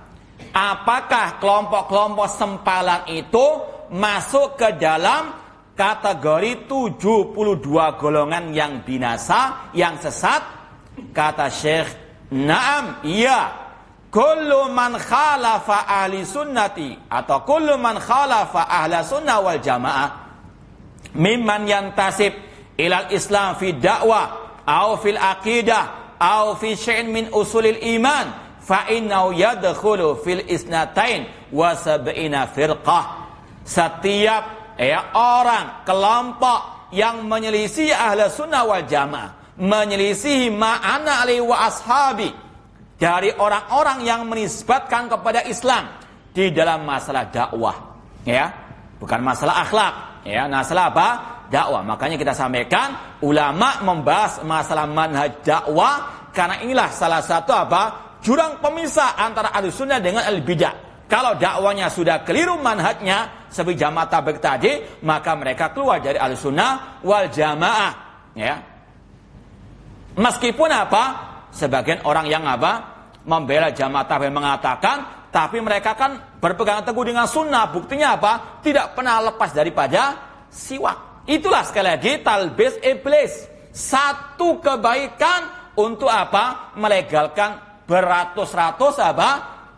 Apakah kelompok-kelompok sempalan itu masuk ke dalam kategori 72 golongan yang binasa, yang sesat? Kata Syekh, na'am, iya. Kullu man khalafa ahli sunnati, atau kullu man khalafa ahla sunnah wal jamaah mimman yantasib ilal islam fi dakwah au fil aqidah au fi syai'in min usulil iman fa innahu yadkhulu fil isnatain wa sab'ina firqah. Setiap orang, kelompok yang menyelisih ahli sunnah wal jamaah, menyelisihi ma'ana alaihi wa ashabi, dari orang-orang yang menisbatkan kepada Islam di dalam masalah dakwah, ya, bukan masalah akhlak, ya, masalah apa? Dakwah. Makanya kita sampaikan, ulama membahas masalah manhaj dakwah karena inilah salah satu apa? Jurang pemisah antara Ahlussunnah dengan al-bidah. Kalau dakwanya sudah keliru manhajnya seperti jamaah tabligh tadi, maka mereka keluar dari Ahlussunnah wal jamaah, ya. Meskipun apa? Sebagian orang yang apa? Membela jamaah tabligh mengatakan, tapi mereka kan berpegang teguh dengan sunnah. Buktinya apa? Tidak pernah lepas daripada siwak. Itulah sekali lagi talbis iblis. Satu kebaikan untuk apa? Melegalkan beratus-ratus apa?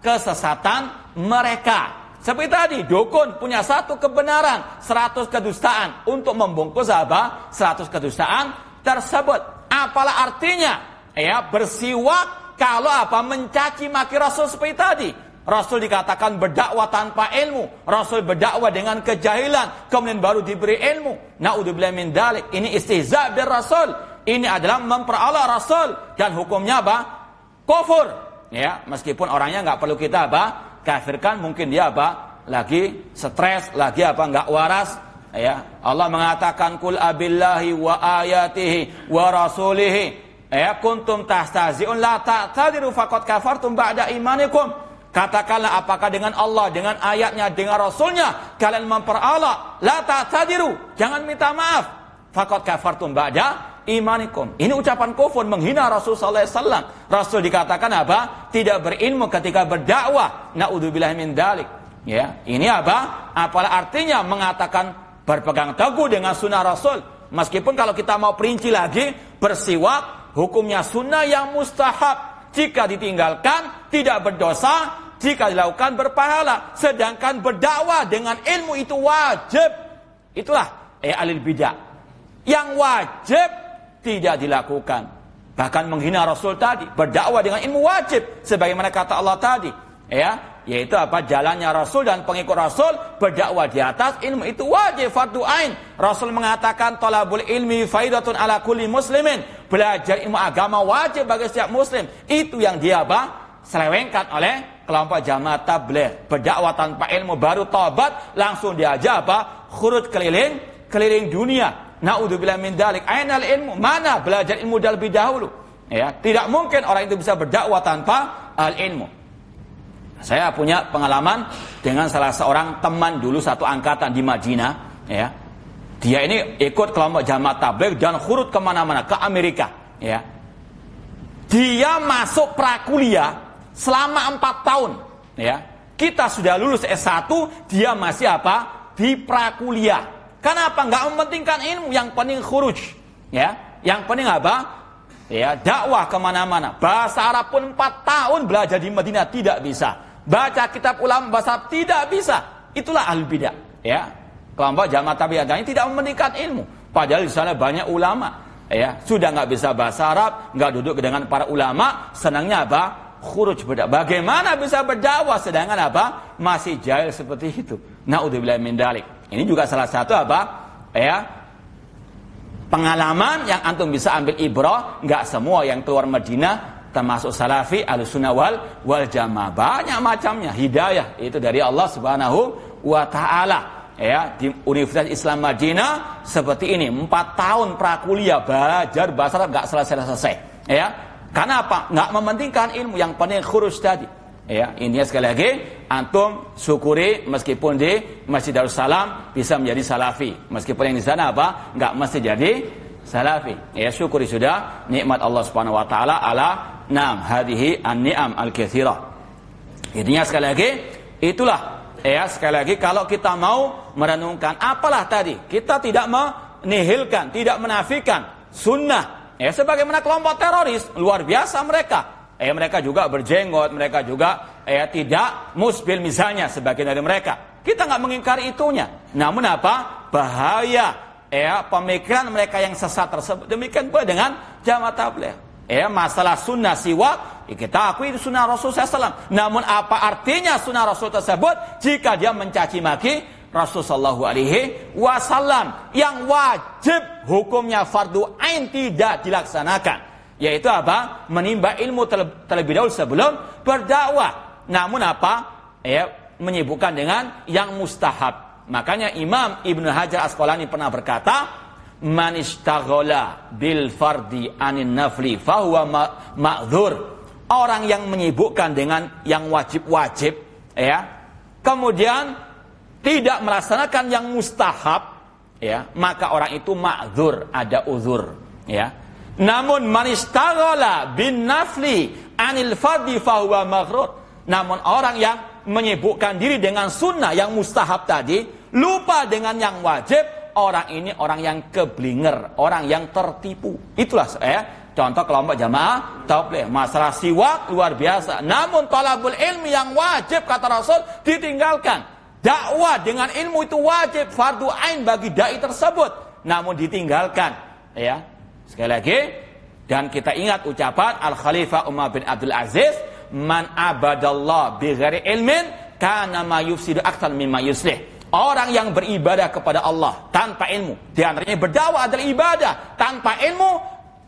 Kesesatan mereka. Seperti tadi, dukun punya satu kebenaran, 100 kedustaan untuk membungkus apa? 100 kedustaan tersebut. Apalah artinya? Ya, bersiwak kalau apa? Mencaci maki Rasul seperti tadi. Rasul dikatakan berdakwah tanpa ilmu. Rasul berdakwah dengan kejahilan, kemudian baru diberi ilmu. Naudzubillah min dzalik. Ini istihza' bir Rasul. Ini adalah memperalah Rasul, dan hukumnya apa? Kufur. Ya, meskipun orangnya enggak perlu kita apa? Kafirkan, mungkin dia apa? Lagi stres, lagi apa? Enggak waras. Ya, Allah mengatakan kul abillahi wa ayatihi wa rasulihi kuntum tahtazi'un la ta'tadiru faqad kafartum ba'da imanikum. Katakanlah, apakah dengan Allah, dengan ayatnya, dengan Rasulnya kalian memperalah? La ta'tadiru, jangan minta maaf. Faqad kafartum ba'da imanikum. Ini ucapan kufur, menghina Rasul sallallahu alaihi wasallam. Rasul dikatakan apa? Tidak berilmu ketika berdakwah. Naudzubillah min dzalik. Ya, ini apa? Apalah artinya mengatakan berpegang teguh dengan sunnah Rasul? Meskipun kalau kita mau perinci lagi, bersiwak hukumnya sunnah yang mustahab. Jika ditinggalkan tidak berdosa, jika dilakukan berpahala. Sedangkan berdakwah dengan ilmu itu wajib. Itulah alil bidah yang wajib tidak dilakukan. Bahkan menghina Rasul tadi, berdakwah dengan ilmu wajib, sebagaimana kata Allah tadi, ya, yaitu apa? Jalannya Rasul dan pengikut Rasul berdakwah di atas ilmu itu wajib, fardu ain. Rasul mengatakan talabul ilmi faidatun ala kulli muslimin. Belajar ilmu agama wajib bagi setiap muslim. Itu yang dia apa? Selewengkan oleh kelompok jamaah tabligh. Berdakwah tanpa ilmu, baru tobat langsung diajak apa? Khuruj keliling dunia. Naudzubillah min dzalik. Ainal ilmu? Mana belajar ilmu lebih dahulu? Ya, tidak mungkin orang itu bisa berdakwah tanpa al ilmu. Saya punya pengalaman dengan salah seorang teman dulu satu angkatan di Madinah, ya. Dia ini ikut kelompok jamaah tabligh dan khurut kemana-mana, ke Amerika, ya. Dia masuk prakuliah selama 4 tahun, ya. Kita sudah lulus S1, dia masih apa? Di prakuliah. Kenapa? Nggak mementingkan ilmu, yang penting khuruj, ya. Yang penting apa? Ya, dakwah kemana-mana. Bahasa Arab pun 4 tahun belajar di Madinah tidak bisa. Baca kitab ulama bahasa Arab tidak bisa. Itulah ahlul bidah, ya. Kelompok jamaah tabligh ini tidak mementingkan ilmu. Padahal di sana banyak ulama, ya. Sudah nggak bisa bahasa Arab, nggak duduk dengan para ulama, senangnya apa? Khuruj berdakwah. Bagaimana bisa berdakwah sedangkan apa? Masih jahil seperti itu. Naudzubillah min dzalik. Ini juga salah satu apa? Ya. Pengalaman yang antum bisa ambil ibrah. Nggak semua yang keluar Madinah termasuk salafi, ahlussunnah wal jamaah. Banyak macamnya. Hidayah itu dari Allah Subhanahu wa taala. Ya, di Universitas Islam Madinah seperti ini, 4 tahun prakuliah belajar bahasa Arab nggak selesai. Ya. Karena apa? Nggak mementingkan ilmu, yang penting khuruj tadi. Ya, intinya sekali lagi antum syukuri meskipun di Masjid Darussalam bisa menjadi salafi. Meskipun yang di sana apa? Nggak mesti jadi salafi. Ya, syukuri sudah nikmat Allah Subhanahu wa taala ala hadhihi an-ni'am al-katsirah. Intinya sekali lagi itulah, ya, sekali lagi kalau kita mau merenungkan apalah tadi, kita tidak menihilkan, tidak menafikan sunnah. Ya, sebagaimana kelompok teroris, luar biasa mereka. Mereka juga berjenggot, mereka juga tidak musbil misalnya sebagian dari mereka. Kita nggak mengingkari itunya. Namun apa? Bahaya pemikiran mereka yang sesat tersebut. Demikian pula dengan jamaah tabligh. Masalah sunnah siwak, kita akui itu sunnah Rasul SAW. Namun apa artinya sunnah Rasul tersebut jika dia mencaci maki Rasul sallallahu alaihi wasallam yang wajib hukumnya fardu ain tidak dilaksanakan, yaitu apa? Menimba ilmu terlebih dahulu sebelum berdakwah. Namun apa? Menyibukkan dengan yang mustahab. Makanya Imam Ibnu Hajar Asqalani pernah berkata, man ishtaghala bil fardi anin nafli fahuwa ma'dzur. Orang yang menyibukkan dengan yang wajib-wajib, kemudian tidak melaksanakan yang mustahab, maka orang itu ma'dzur, ada uzur, Namun man ishtaghala bin nafli anil fardi fahuwa maghrur. Namun orang yang menyibukkan diri dengan sunnah yang mustahab tadi, lupa dengan yang wajib, orang ini orang yang keblinger, orang yang tertipu. Itulah contoh kelompok jamaah tabligh. Masalah siwak luar biasa. Namun talabul ilmi yang wajib kata Rasul ditinggalkan. Dakwah dengan ilmu itu wajib, fardu ain bagi dai tersebut, namun ditinggalkan. Sekali lagi, dan kita ingat ucapan Al Khalifah Umar bin Abdul Aziz, man abadallah bi ghairi ilmin kana ma yufsidu aktsar mimma yuslih. Orang yang beribadah kepada Allah tanpa ilmu, di antaranya berdakwah adalah ibadah, tanpa ilmu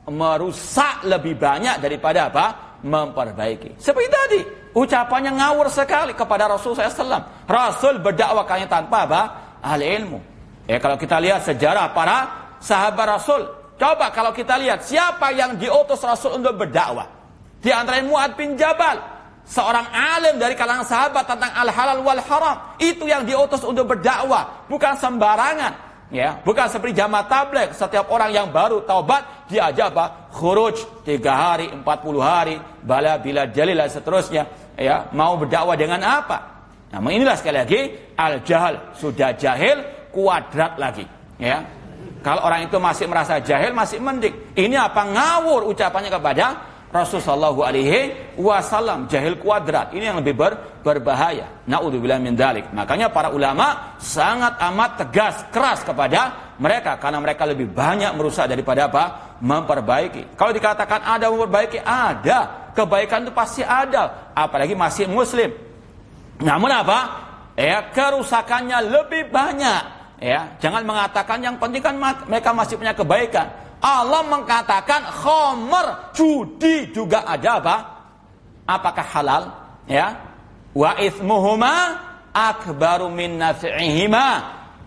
merusak lebih banyak daripada apa? Memperbaiki. Seperti tadi, ucapannya ngawur sekali kepada Rasul SAW. Rasul berdakwahkannya tanpa apa? Ahli ilmu. Kalau kita lihat sejarah para sahabat Rasul, coba kalau kita lihat siapa yang diutus Rasul untuk berdakwah. Di antaranya Mu'adz bin Jabal, seorang alim dari kalangan sahabat tentang al-halal wal haram. Itu yang diutus untuk berdakwah, bukan sembarangan. Bukan seperti jamaah tabligh, setiap orang yang baru taubat diajak apa? Khuruj 3 hari, 40 hari, bala bila jalil dan seterusnya. Mau berdakwah dengan apa? Namun inilah sekali lagi al-jahal, sudah jahil kuadrat lagi. Kalau orang itu masih merasa jahil masih mending. Ini apa? Ngawur ucapannya kepada Rasulullah sallallahu alaihi wasallam, jahil kuadrat. Ini yang lebih berbahaya. Naudzubillah min dzalik. Makanya para ulama sangat amat tegas, keras kepada mereka karena mereka lebih banyak merusak daripada apa? Memperbaiki. Kalau dikatakan ada memperbaiki, ada. Kebaikan itu pasti ada, apalagi masih muslim. Namun apa? Kerusakannya lebih banyak. Jangan mengatakan yang penting kan mereka masih punya kebaikan. Allah mengatakan khamr, judi juga ada apa? Apakah halal? Wa itsmuhuma akbaru min naf'ihima.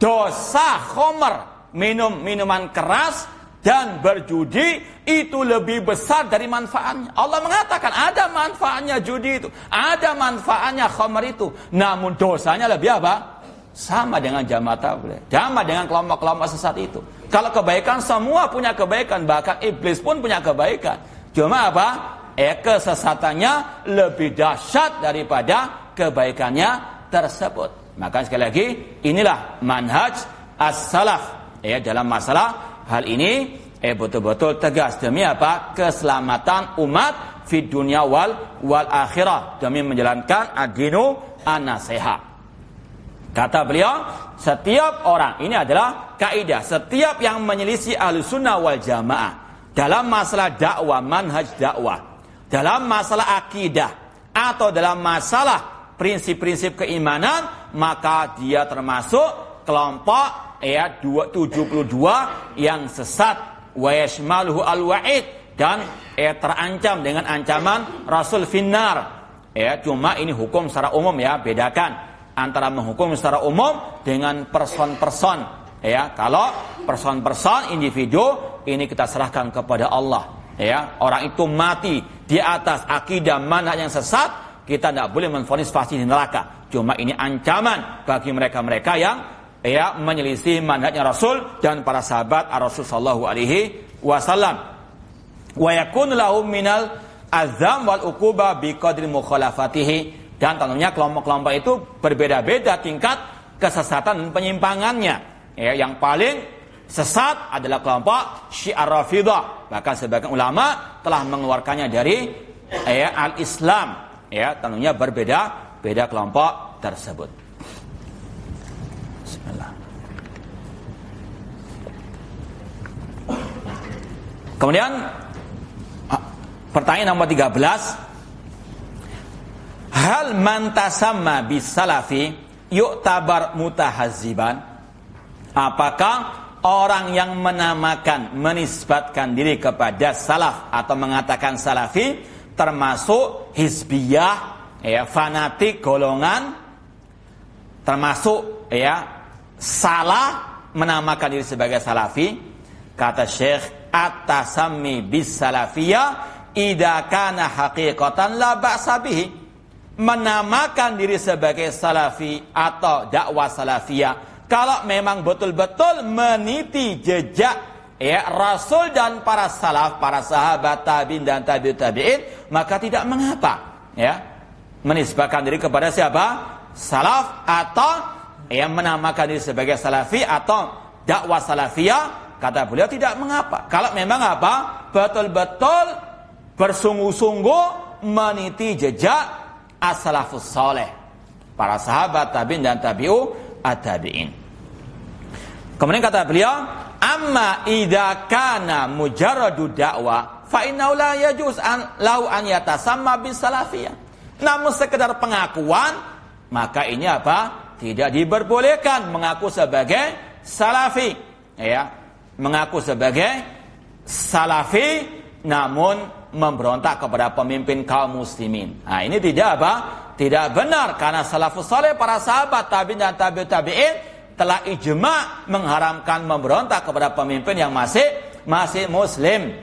Dosa khamr, minuman keras dan berjudi itu lebih besar dari manfaatnya. Allah mengatakan ada manfaatnya judi itu, ada manfaatnya khamr itu, namun dosanya lebih apa? Sama dengan jamaah tabligh, sama dengan kelompok-kelompok sesat itu. Kalau kebaikan semua punya kebaikan, bahkan iblis pun punya kebaikan. Cuma apa? Kesesatannya lebih dahsyat daripada kebaikannya tersebut. Maka sekali lagi inilah manhaj as-salaf dalam masalah hal ini betul-betul tegas demi apa? Keselamatan umat di dunia wal akhirah, demi menjalankan ad-dinu an-nasiha. Kata beliau, setiap orang, ini adalah kaidah, setiap yang menyelisih Ahlussunnah wal Jamaah dalam masalah dakwah, manhaj dakwah, dalam masalah akidah atau dalam masalah prinsip-prinsip keimanan, maka dia termasuk kelompok 72 yang sesat, wa yashmaluhu al-wa'id, dan terancam dengan ancaman Rasul finnar. Cuma ini hukum secara umum, bedakan antara menghukum secara umum dengan person-person. Kalau person-person, individu, ini kita serahkan kepada Allah. Orang itu mati di atas akidah manhaj yang sesat, kita tidak boleh menvonis pasti di neraka. Cuma ini ancaman bagi mereka-mereka yang menyelisih manhajnya Rasul dan para sahabat Rasul sallallahu alaihi wasallam. Wa yakun lahum minal azam wal uquba biqadri mukhalafatihi, dan tentunya kelompok-kelompok itu berbeda-beda tingkat kesesatan dan penyimpangannya. Yang paling sesat adalah kelompok Syiah Rafidah. Bahkan sebagian ulama telah mengeluarkannya dari al-Islam. Tentunya berbeda-beda kelompok tersebut. Bismillah. Kemudian pertanyaan nomor 13. Hal man tasamma bis salafi yu'tabar mutahazziban? Apakah orang yang menamakan, menisbatkan diri kepada salaf atau mengatakan salafi termasuk hizbiyah, fanatik golongan, termasuk salah menamakan diri sebagai salafi? Kata Syekh, at-tasammi bis salafiyah idza kana haqiqatan la ba'sa bihi. Menamakan diri sebagai salafi atau dakwah salafiyah, kalau memang betul-betul meniti jejak Rasul dan para salaf, para sahabat, tabi'in dan tabi'ut tabi'in, maka tidak mengapa menisbahkan diri kepada siapa? Salaf, atau menamakan diri sebagai salafi atau dakwah salafiyah. Kata beliau tidak mengapa kalau memang apa? Betul-betul bersungguh-sungguh meniti jejak as-salafus saleh, para sahabat, tabi'in dan tabi'ut at-tabi'in. Kemudian kata beliau, amma idza kana mujarradu da'wa fa innahu la yajuz an lau an yatasamma bis salafiyah. Namun sekedar pengakuan, maka ini apa? Tidak diperbolehkan mengaku sebagai salafi. Mengaku sebagai salafi namun memberontak kepada pemimpin kaum muslimin. Nah, ini tidak apa? Tidak benar, karena salafus saleh, para sahabat, tabi'in dan tabi'ut tabi'in telah ijma mengharamkan memberontak kepada pemimpin yang masih muslim.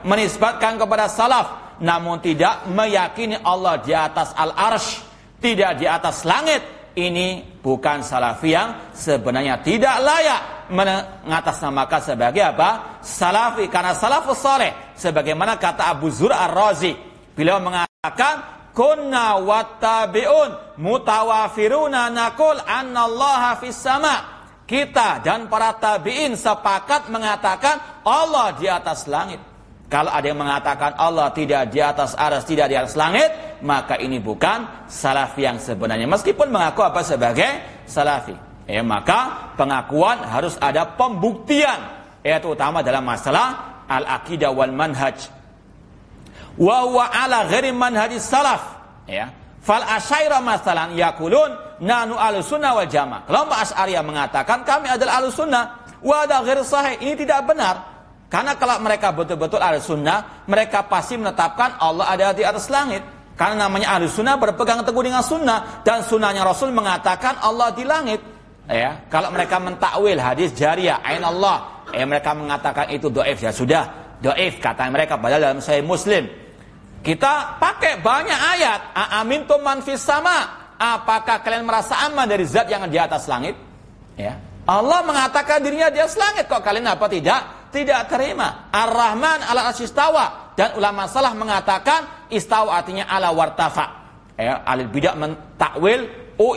Menisbatkan kepada salaf namun tidak meyakini Allah di atas al-arsy, tidak di atas langit, ini bukan salafi yang sebenarnya tidak layak mengatasnamakan sebagai apa? Salafi, karena salafus saleh sebagaimana kata Abu Zur Ar-Razi, beliau mengatakan kunna wattabi'un mutawafiruna naqul annallaha fis sama. Kita dan para tabi'in sepakat mengatakan Allah di atas langit. Kalau ada yang mengatakan Allah tidak di atas arsy, tidak di atas langit, maka ini bukan salafi yang sebenarnya, meskipun mengaku apa sebagai salafi. Maka pengakuan harus ada pembuktian, terutama dalam masalah al-aqidah wal manhaj. Wa huwa ala ghairi manhajis salaf. Fal asyairah masalan yaqulun nanu ahlussunnah wal jamaah. Kelompok Asy'ariyah mengatakan kami adalah ahlussunnah, wa hadza ghair sahih. Ini tidak benar. Karena kalau mereka betul-betul ahlussunnah, mereka pasti menetapkan Allah ada di atas langit. Karena namanya ahlussunnah berpegang teguh dengan sunnah, dan sunnahnya Rasul mengatakan Allah di langit. Kalau mereka mentakwil hadis jariyah, ain Allah, mereka mengatakan itu dhaif. Ya sudah, dhaif kata mereka, padahal dalam Sahih Muslim kita pakai banyak ayat. Aamintum man fis sama, apakah kalian merasa aman dari zat yang di atas langit? Ya. Allah mengatakan dirinya di atas langit, kok kalian apa tidak terima? Ar-Rahman 'ala arsy istawa, dan ulama salah mengatakan istawa artinya ala wartafa. Ya, alil bidah mentakwil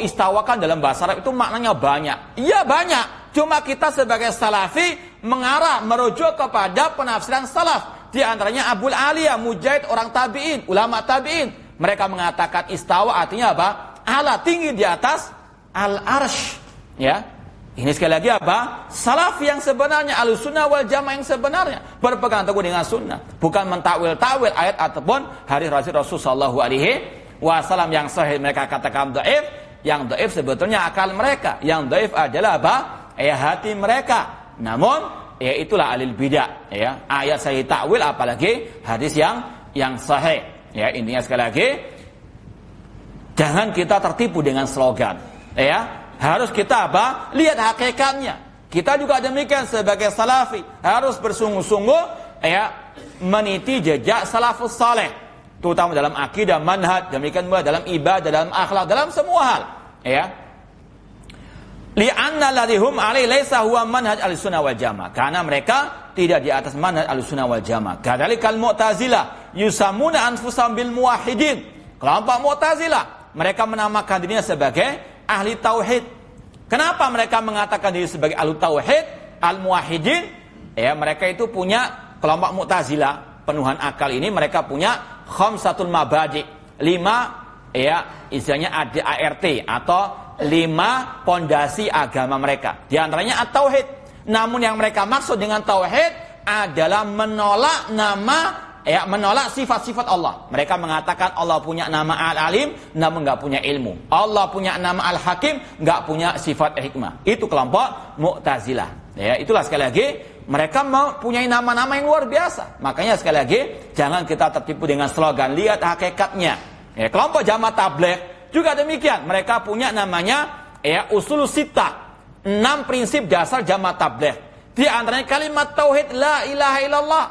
istawa kan dalam bahasa Arab itu maknanya banyak. Iya banyak, cuma kita sebagai salafi mengarah merujuk kepada penafsiran salaf. Di antaranya Abul Aliyah, Mujahid, orang tabi'in, ulama tabi'in. Mereka mengatakan istawa artinya apa? Ala, tinggi di atas al-arsh. Ya. Ini sekali lagi apa? Salaf yang sebenarnya, Ahlussunnah wal Jamaah yang sebenarnya berpegang teguh dengan sunnah, bukan mentakwil-takwil ayat ataupun hadis Rasul sallallahu alaihi wasallam yang sahih mereka katakan dhaif. Yang dhaif sebetulnya akal mereka. Yang dhaif adalah apa? Hati mereka. Namun itulah alil bidah, ya. Ayat saya takwil apalagi hadis yang sahih. Ya, intinya sekali lagi jangan kita tertipu dengan slogan, ya. Harus kita apa? Lihat hakikatnya. Kita juga demikian sebagai salafi harus bersungguh-sungguh meniti jejak salafus saleh, terutama dalam akidah, manhaj, demikian pula dalam ibadah, dalam akhlak, dalam semua hal, ya. Li'anna ladhum alaihi laisa huwa manhaj al-sunnah wal jamaah, karena mereka tidak di atas manhaj al-sunnah wal jamaah. Kadzalikal mu'tazilah yusammuna anfusahum bil muwahhidin. Kelompok Mu'tazilah mereka menamakan dirinya sebagai ahli tauhid. Kenapa mereka mengatakan diri sebagai ahli tauhid, al-muwahhidin? Ya, mereka itu punya kelompok Mu'tazilah, penuhan akal ini mereka punya khamsatul mabadi, 5 istilahnya ART atau 5 pondasi agama mereka. Di antaranya at-tauhid. Namun yang mereka maksud dengan tauhid adalah menolak menolak sifat-sifat Allah. Mereka mengatakan Allah punya nama Al-Alim, namun enggak punya ilmu. Allah punya nama Al-Hakim, enggak punya sifat hikmah. Itu kelompok Mu'tazilah. Ya, itulah sekali lagi mereka mempunyai nama-nama yang luar biasa. Makanya sekali lagi jangan kita tertipu dengan slogan, lihat hakikatnya. Ya, kelompok Jamaah Tabligh juga demikian. Mereka punya namanya Usul Sittah, 6 prinsip dasar Jamaah Tabligh. Di antaranya kalimat tauhid la ilaha illallah.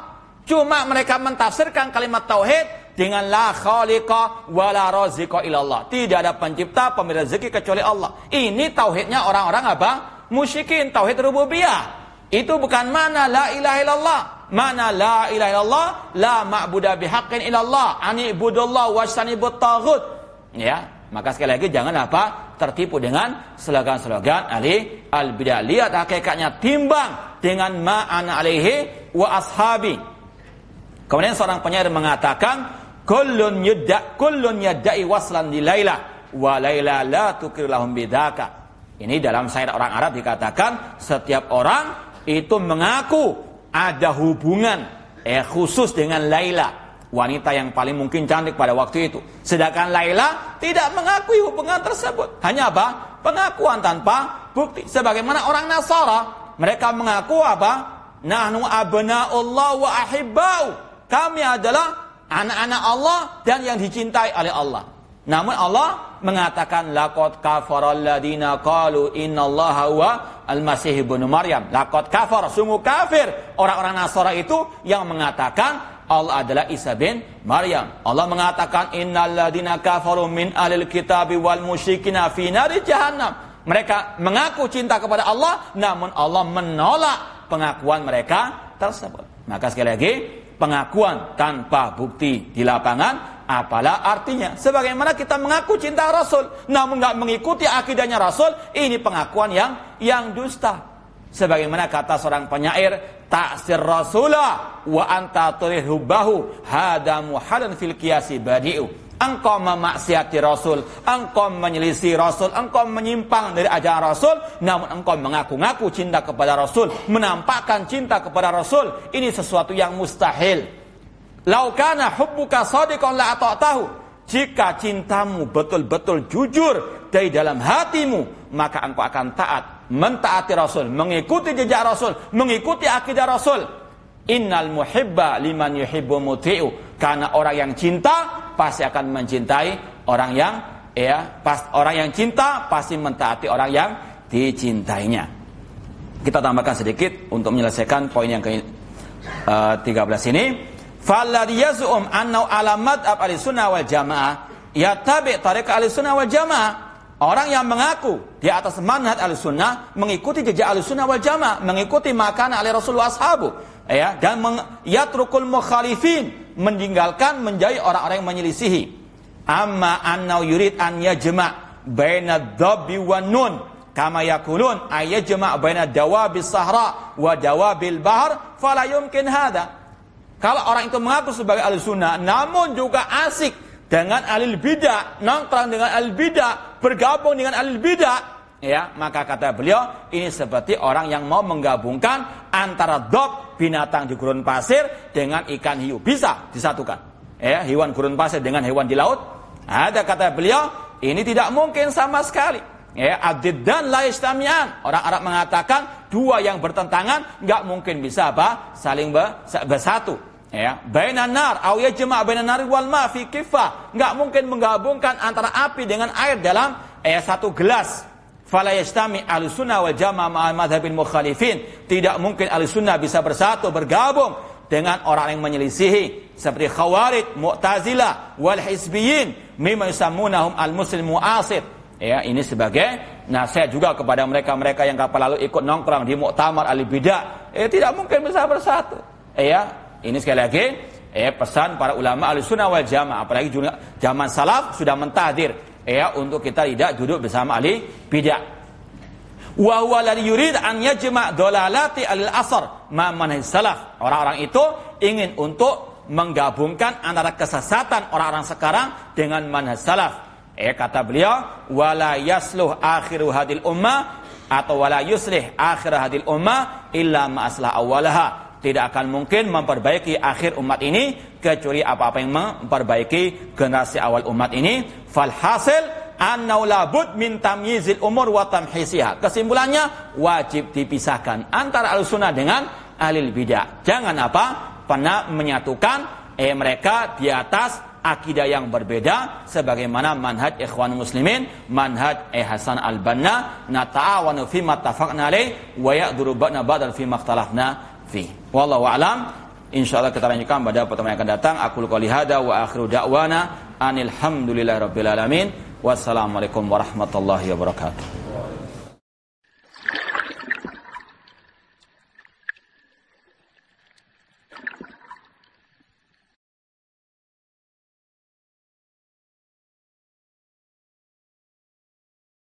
Cuma mereka mentafsirkan kalimat tauhid dengan la khaliqa wa la raziqa illallah. Tidak ada pencipta, pemberi rezeki kecuali Allah. Ini tauhidnya orang-orang apa? Musyrikin, tauhid rububiyah. Itu bukan mana la ilaha illallah. Mana la ilaha illallah, la ma'budu bihaqqin illallah, anibudullah wastanibut taghut. Ya, maka sekali lagi jangan apa? Tertipu dengan slogan-slogan ahli al-bidah. Lihat hakikatnya, timbang dengan ma ana alaihi wa ashabi. Kemudian seorang penyair mengatakan, kullun yadda'i waslan di Laila wa Laila la tukir lahum bidaka. Ini dalam syair orang Arab dikatakan setiap orang itu mengaku ada hubungan khusus dengan Laila, wanita yang paling mungkin cantik pada waktu itu. Sedangkan Laila tidak mengakui hubungan tersebut. Hanya apa? Pengakuan tanpa bukti. Sebagaimana orang Nasara, mereka mengaku apa? Nahnu abna'ullah wa ahibbau. Kami adalah anak-anak Allah dan yang dicintai oleh Allah. Namun Allah mengatakan laqad kafaral ladina qalu innallaha huwa al-masih ibnu Maryam. Laqad kafar, sungguh kafir orang-orang Nasara itu yang mengatakan Allah adalah Isa bin Maryam. Allah mengatakan innal ladina kafaru min ahlil kitabi wal musyrikina fi nari jahannam. Mereka mengaku cinta kepada Allah, namun Allah menolak pengakuan mereka tersebut. Maka sekali lagi, pengakuan tanpa bukti di lapangan apalah artinya? Sebagaimana kita mengaku cinta Rasul namun enggak mengikuti akidahnya Rasul, ini pengakuan yang dusta. Sebagaimana kata seorang penyair, ta'sir rasulah wa anta turihubbahu hada muhalan fil qiyasi badi'u. Engkau memaksiati Rasul, engkau menyelisih Rasul, engkau menyimpang dari ajaran Rasul, namun engkau mengaku-ngaku cinta kepada Rasul, menampakkan cinta kepada Rasul. Ini sesuatu yang mustahil. Lau kana hubbuka shadiqan la ata'tahu. Jika cintamu betul-betul jujur dari dalam hatimu, maka engkau akan taat, mentaati Rasul, mengikuti jejak Rasul, mengikuti akidah Rasul. Innal muhibba liman yuhibbu muti'u. Karena orang yang cinta pasti akan mencintai orang yang orang yang cinta pasti mentaati orang yang dicintainya. Kita tambahkan sedikit untuk menyelesaikan poin yang ke-13 ini. Falladhi yaz'um annahu alamat ahlussunnah wal jamaah yattabi' tariq ahlussunnah wal jamaah. Orang yang mengaku di atas manhaj ahlussunnah, mengikuti jejak ahlussunnah wal jamaah, mengikuti makana ali Rasulullah ashabu, ya, dan yatrukul mukhalifin, meninggalkan menjadi orang-orang yang menyelisihi. Amma annahu yurid an yajma' baina dhabbi wan nun kama yakulun ayajma' baina dawabil sahra wa dawabil bahr fala yumkin hada. Kalau orang itu mengaku sebagai ahli sunnah, namun juga asik dengan ahli bidah, nongkrong dengan ahli bidah, bergabung dengan ahli bidah, ya, maka kata beliau ini seperti orang yang mau menggabungkan antara dog, binatang di gurun pasir, dengan ikan hiu. Bisa disatukan, ya, hewan gurun pasir dengan hewan di laut. Ada, kata beliau, ini tidak mungkin sama sekali. Ya, ad-diddan la yastami'an. Orang Arab mengatakan dua yang bertentangan nggak mungkin bisa saling bersatu. Ya, bainan nar aw yajma' bainan nar wal ma fi kifah. Nggak mungkin menggabungkan antara api dengan air dalam satu gelas. Fala yastami' ahlussunnah wal jamaah ma'a madhhabil mukhalifin. Tidak mungkin ahlussunnah bisa bersatu, bergabung dengan orang yang menyelisihi seperti Khawarij, Mu'tazilah, wal Hizbiyyin mimma yusammunahum al-muslim mu'asir. Ya, ini sebagai nasihat juga kepada mereka-mereka yang kapan lalu ikut nongkrong di muktamar ahli bidah. Tidak mungkin bisa bersatu. Ya, ini sekali lagi pesan para ulama ahlussunnah wal jamaah, apalagi zaman salaf sudah mentahdir untuk kita tidak duduk bersama ahli bidah. Wa huwa alladhi yurid an yajma' dalalati al-asr ma manhaj salaf. Orang-orang itu ingin untuk menggabungkan antara kesesatan orang-orang sekarang dengan manhaj salaf. Kata beliau, wala yasluh akhiru hadil ummah atau wala yuslih akhir hadil ummah illa ma aslah awwalaha. Tidak akan mungkin memperbaiki akhir umat ini kecuali apa-apa yang memperbaiki generasi awal umat ini. Falhasil annahu labud min tamyizil umur wa tamhisiha. Kesimpulannya, wajib dipisahkan antara ahlussunnah dengan ahlul bidah. Jangan pernah menyatukan mereka di atas akidah yang berbeda, sebagaimana manhaj ikhwan muslimin, manhaj Hasan al-Banna, nata'awanu fima tafaqna alaih wa ya'duru ba'na ba'dal fima ikhtalafna fi. Wallahu a'lam. Insyaallah kita lanjutkan pada pertemuan yang akan datang. Aqulu qouli hada wa akhiru da'wana anil hamdulillahi rabbil alamin. Wassalamualaikum warahmatullahi wabarakatuh.